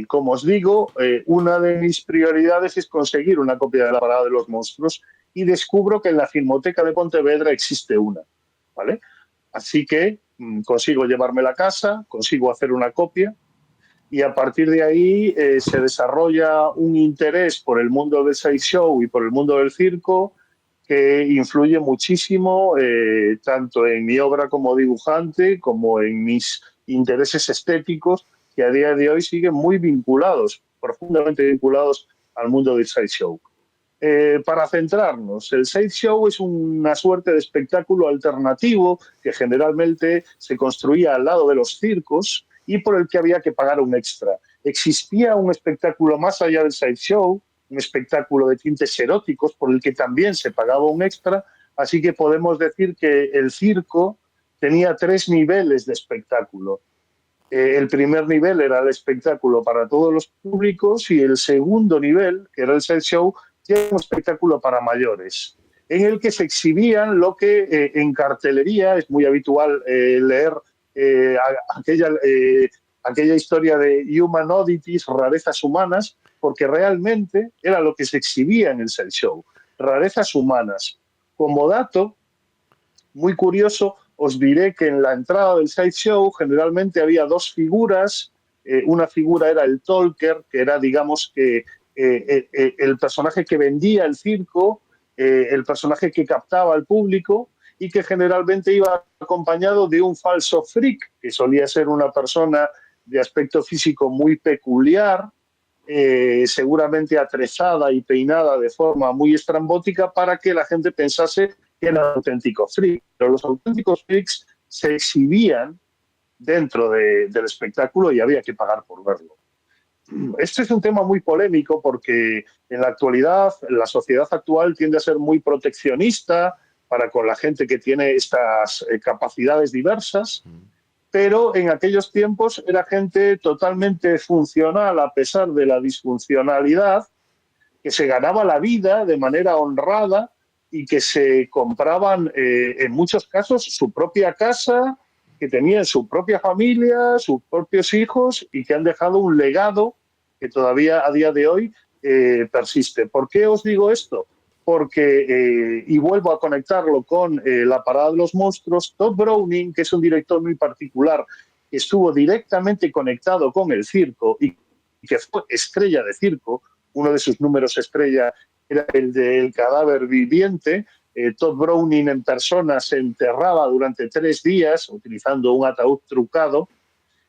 como os digo, una de mis prioridades es conseguir una copia de La Parada de los Monstruos y descubro que en la Filmoteca de Pontevedra existe una, ¿vale? Así que consigo llevármela a casa, consigo hacer una copia y a partir de ahí se desarrolla un interés por el mundo del sideshow y por el mundo del circo que influye muchísimo tanto en mi obra como dibujante como en mis intereses estéticos que a día de hoy siguen muy vinculados, profundamente vinculados al mundo del sideshow. Para centrarnos, el sideshow es una suerte de espectáculo alternativo que generalmente se construía al lado de los circos y por el que había que pagar un extra. Existía un espectáculo más allá del sideshow, un espectáculo de tintes eróticos por el que también se pagaba un extra, así que podemos decir que el circo tenía 3 niveles de espectáculo. El primer nivel era el espectáculo para todos los públicos y el segundo nivel, que era el sideshow, era un espectáculo para mayores, en el que se exhibían lo que en cartelería es muy habitual leer aquella historia de Human Oddities, rarezas humanas, porque realmente era lo que se exhibía en el sideshow, rarezas humanas. Como dato muy curioso, os diré que en la entrada del sideshow generalmente había 2 figuras. Una figura era el talker, que era, digamos, que el personaje que vendía el circo, el personaje que captaba al público y que generalmente iba acompañado de un falso freak, que solía ser una persona de aspecto físico muy peculiar, seguramente atrezada y peinada de forma muy estrambótica para que la gente pensase que era un auténtico freak. Pero los auténticos freaks se exhibían dentro del espectáculo y había que pagar por verlo. Este es un tema muy polémico porque en la actualidad la sociedad actual tiende a ser muy proteccionista para con la gente que tiene estas capacidades diversas, pero en aquellos tiempos era gente totalmente funcional a pesar de la disfuncionalidad, que se ganaba la vida de manera honrada y que se compraban en muchos casos su propia casa, que tenían su propia familia, sus propios hijos y que han dejado un legado que todavía a día de hoy persiste. ¿Por qué os digo esto? Porque, y vuelvo a conectarlo con La Parada de los Monstruos, Todd Browning, que es un director muy particular, que estuvo directamente conectado con el circo y que fue estrella de circo, uno de sus números estrella era el del cadáver viviente. Todd Browning en persona se enterraba durante 3 días utilizando un ataúd trucado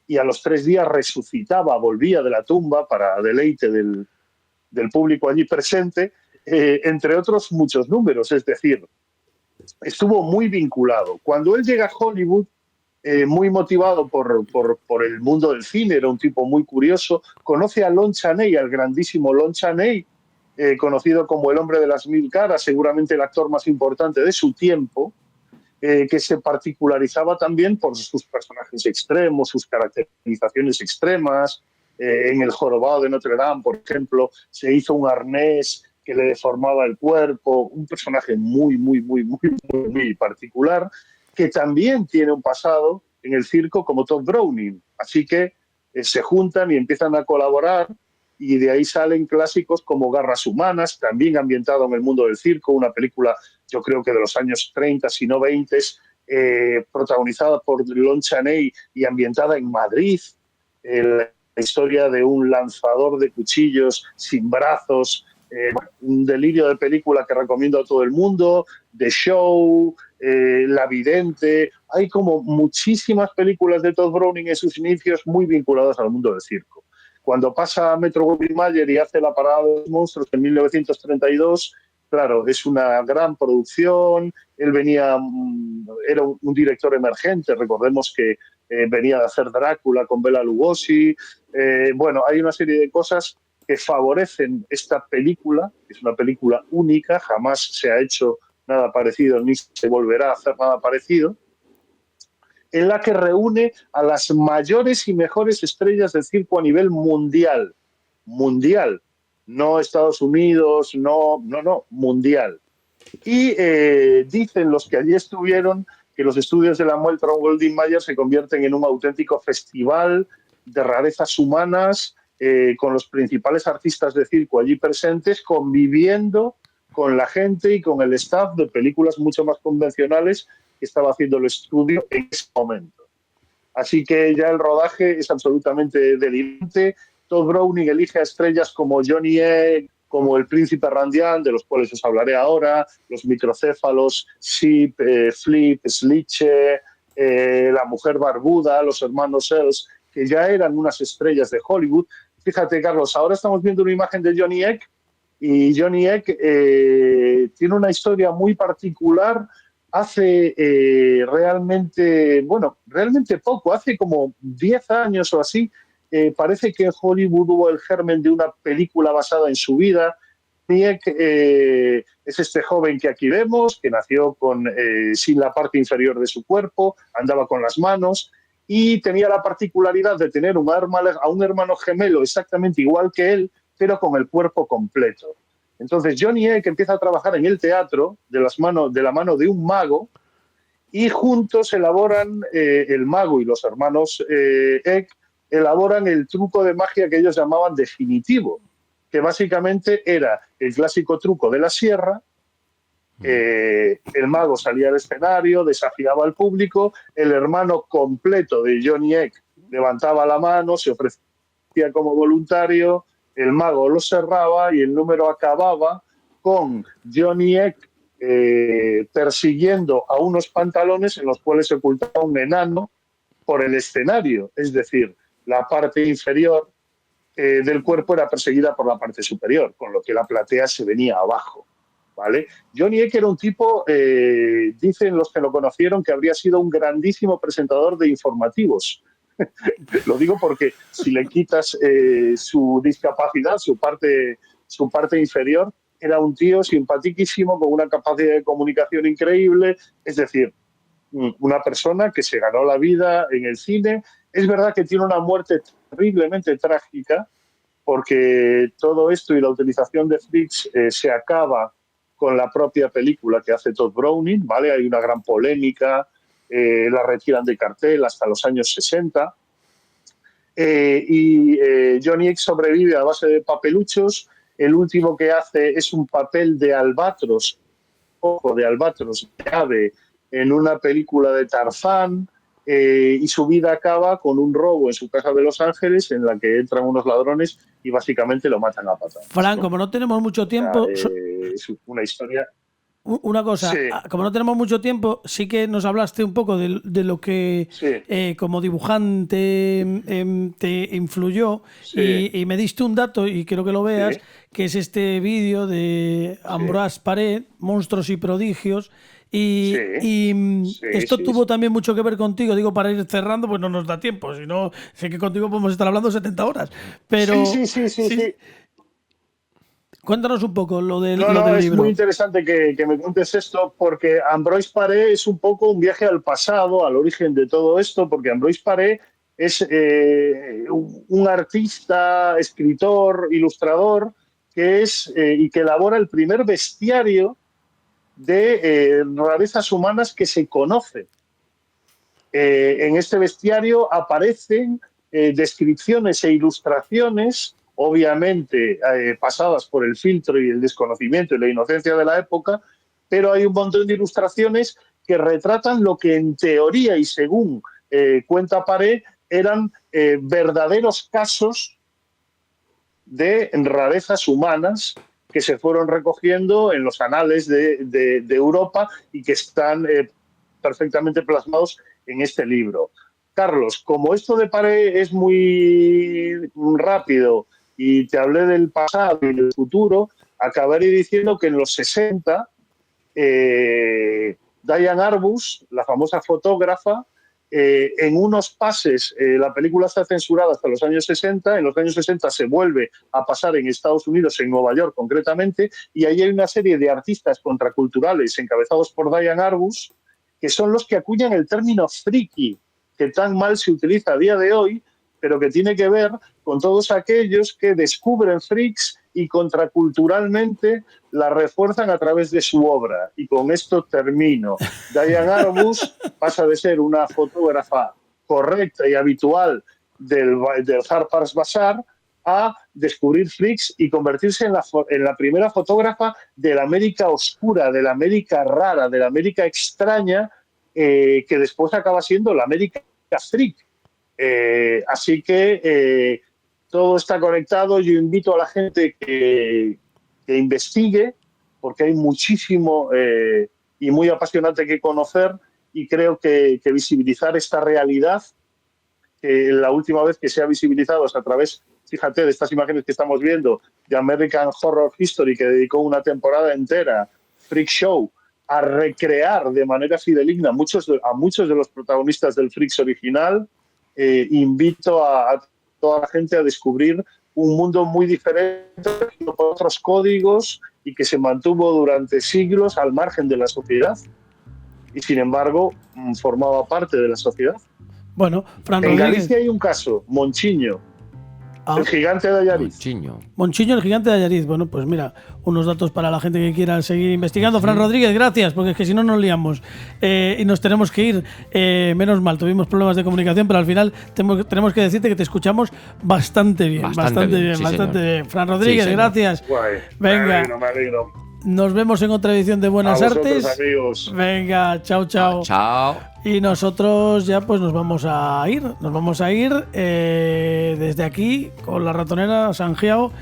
y a los 3 días resucitaba, volvía de la tumba para deleite del público allí presente, entre otros muchos números. Es decir, estuvo muy vinculado. Cuando él llega a Hollywood, muy motivado por el mundo del cine, era un tipo muy curioso, conoce a Lon Chaney, al grandísimo Lon Chaney, conocido como el hombre de las mil caras, seguramente el actor más importante de su tiempo, que se particularizaba también por sus personajes extremos, sus caracterizaciones extremas. En El jorobado de Notre Dame, por ejemplo, se hizo un arnés que le deformaba el cuerpo, un personaje muy particular, que también tiene un pasado en el circo como Todd Browning. Así que se juntan y empiezan a colaborar, y de ahí salen clásicos como Garras Humanas, también ambientado en el mundo del circo, una película yo creo que de los años 30, si no 20, protagonizada por Lon Chaney y ambientada en Madrid, la historia de un lanzador de cuchillos sin brazos, un delirio de película que recomiendo a todo el mundo, The Show, La Vidente. Hay como muchísimas películas de Todd Browning en sus inicios muy vinculadas al mundo del circo. Cuando pasa a Metro-Goldwyn-Mayer y hace La Parada de los Monstruos en 1932, claro, es una gran producción. Él era un director emergente, recordemos que venía de hacer Drácula con Bela Lugosi. Bueno, hay una serie de cosas que favorecen esta película, que es una película única, jamás se ha hecho nada parecido ni se volverá a hacer nada parecido, en la que reúne a las mayores y mejores estrellas del circo a nivel mundial. Mundial. No Estados Unidos, no, mundial. Y dicen los que allí estuvieron que los estudios de la Metro-Goldwyn-Mayer se convierten en un auténtico festival de rarezas humanas, con los principales artistas de circo allí presentes, conviviendo con la gente y con el staff de películas mucho más convencionales que estaba haciendo el estudio en ese momento. Así que ya el rodaje es absolutamente delirante. Todd Browning elige a estrellas como Johnny Egg, como el príncipe Randian, de los cuales os hablaré ahora, los microcéfalos, Sip, Flip, Sliche, la mujer barbuda, los hermanos Els, que ya eran unas estrellas de Hollywood. Fíjate, Carlos, ahora estamos viendo una imagen de Johnny Egg, y Johnny Egg tiene una historia muy particular. Hace realmente poco, hace como 10 años o así, parece que en Hollywood hubo el germen de una película basada en su vida. Johnny Egg es este joven que aquí vemos, que nació sin la parte inferior de su cuerpo, andaba con las manos y tenía la particularidad de tener a un hermano gemelo exactamente igual que él, pero con el cuerpo completo. Entonces Johnny Egg empieza a trabajar en el teatro de la mano de un mago, y juntos elaboran, el mago y los hermanos Egg, elaboran el truco de magia que ellos llamaban definitivo, que básicamente era el clásico truco de la sierra. El mago salía al escenario, desafiaba al público, el hermano completo de Johnny Egg levantaba la mano, se ofrecía como voluntario, el mago lo cerraba y el número acababa con Johnny Egg persiguiendo a unos pantalones en los cuales se ocultaba un enano por el escenario. Es decir, la parte inferior del cuerpo era perseguida por la parte superior, con lo que la platea se venía abajo, ¿vale? Johnny Egg era un tipo, dicen los que lo conocieron, que habría sido un grandísimo presentador de informativos. Lo digo porque si le quitas su discapacidad, su parte inferior, era un tío simpaticísimo, con una capacidad de comunicación increíble. Es decir, una persona que se ganó la vida en el cine. Es verdad que tiene una muerte terriblemente trágica, porque todo esto y la utilización de freaks se acaba con la propia película que hace Todd Browning, ¿vale? Hay una gran polémica, la retiran de cartel hasta los años 60. Johnny Egg sobrevive a base de papeluchos. El último que hace es un papel de albatros, de ave, en una película de Tarzán, y su vida acaba con un robo en su casa de Los Ángeles, en la que entran unos ladrones y básicamente lo matan a patadas. Fran, como no tenemos mucho tiempo... Es una historia... Una cosa, sí. Como no tenemos mucho tiempo, sí que nos hablaste un poco de lo que sí. Como dibujante te influyó, sí. y me diste un dato, y quiero que lo veas, sí. que es este vídeo de Ambroise Paré, Monstruos y Prodigios, Y esto sí, tuvo sí. también mucho que ver contigo, digo, para ir cerrando, pues no nos da tiempo, si no, sé que contigo podemos estar hablando 70 horas, pero Sí. cuéntanos un poco lo No, del es muy libro. interesante que me cuentes esto porque Ambroise Paré es un poco un viaje al pasado, al origen de todo esto, porque Ambroise Paré es un artista, escritor, ilustrador que es y que elabora el primer bestiario de rarezas humanas que se conoce. En este bestiario aparecen descripciones e ilustraciones, obviamente pasadas por el filtro y el desconocimiento y la inocencia de la época, pero hay un montón de ilustraciones que retratan lo que en teoría y según cuenta Paré eran verdaderos casos de rarezas humanas que se fueron recogiendo en los anales de Europa y que están perfectamente plasmados en este libro. Carlos, como esto de Paré es muy rápido y te hablé del pasado y del futuro, acabaré diciendo que en los 60 Diane Arbus, la famosa fotógrafa, en unos pases, la película está censurada hasta los años 60, en los años 60 se vuelve a pasar en Estados Unidos, en Nueva York concretamente, y ahí hay una serie de artistas contraculturales encabezados por Diane Arbus, que son los que acuñan el término friki, que tan mal se utiliza a día de hoy, pero que tiene que ver con todos aquellos que descubren freaks y contraculturalmente la refuerzan a través de su obra. Y con esto termino. Diane Arbus pasa de ser una fotógrafa correcta y habitual del Harper's Bazaar a descubrir freaks y convertirse en la primera fotógrafa de la América oscura, de la América rara, de la América extraña, que después acaba siendo la América freak. Así que todo está conectado. Yo invito a la gente que investigue, porque hay muchísimo y muy apasionante que conocer, y creo que visibilizar esta realidad, que la última vez que se ha visibilizado es a través, fíjate, de estas imágenes que estamos viendo, de American Horror History, que dedicó una temporada entera, Freak Show, a recrear de manera fidedigna a muchos de los protagonistas del Freaks original. Invito a toda la gente a descubrir un mundo muy diferente, por otros códigos, y que se mantuvo durante siglos al margen de la sociedad y sin embargo formaba parte de la sociedad. Bueno, Fran En Rodríguez. Galicia hay un caso, Monchiño, el gigante de Allariz. Monchiño, el gigante de Allariz. Bueno, pues mira, unos datos para la gente que quiera seguir investigando. Fran Rodríguez, gracias, porque es que si no nos liamos y nos tenemos que ir. Menos mal, tuvimos problemas de comunicación, pero al final tenemos que decirte que te escuchamos bastante bien. Bastante bien. Fran Rodríguez, gracias. Guay. Venga. Me alegro. Nos vemos en otra edición de Buenas A vosotros, Artes. amigos. Venga, chao. Chao. Y nosotros ya pues nos vamos a ir. Nos vamos a ir desde aquí con la ratonera Sanjiao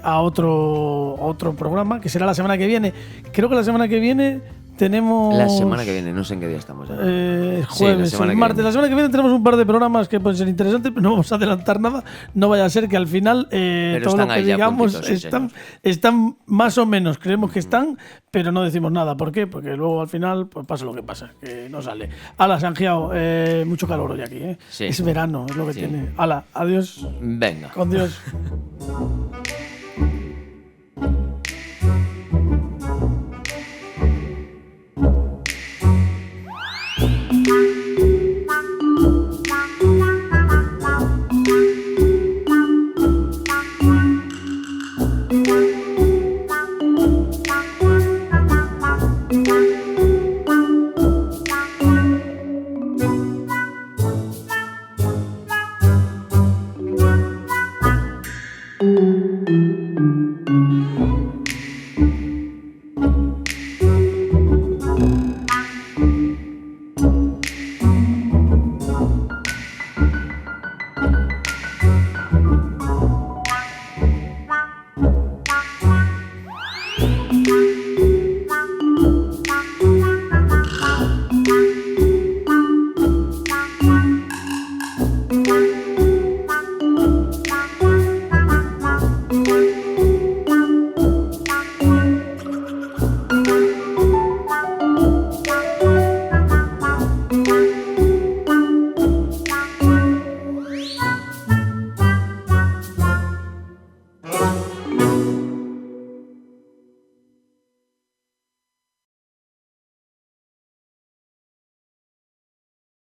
a otro programa que será la semana que viene. Creo que la semana que viene tenemos... La semana que viene, no sé en qué día estamos. Jueves, sí, martes. La semana que viene tenemos un par de programas que pueden ser interesantes, pero no vamos a adelantar nada. No vaya a ser que al final todo lo que digamos están más o menos, creemos que están, pero no decimos nada. ¿Por qué? Porque luego al final pues pasa lo que pasa, que no sale. Ala, Sanjiao, mucho calor hoy aquí. Sí. Es verano, es lo que tiene. Ala, adiós. Venga. Con Dios.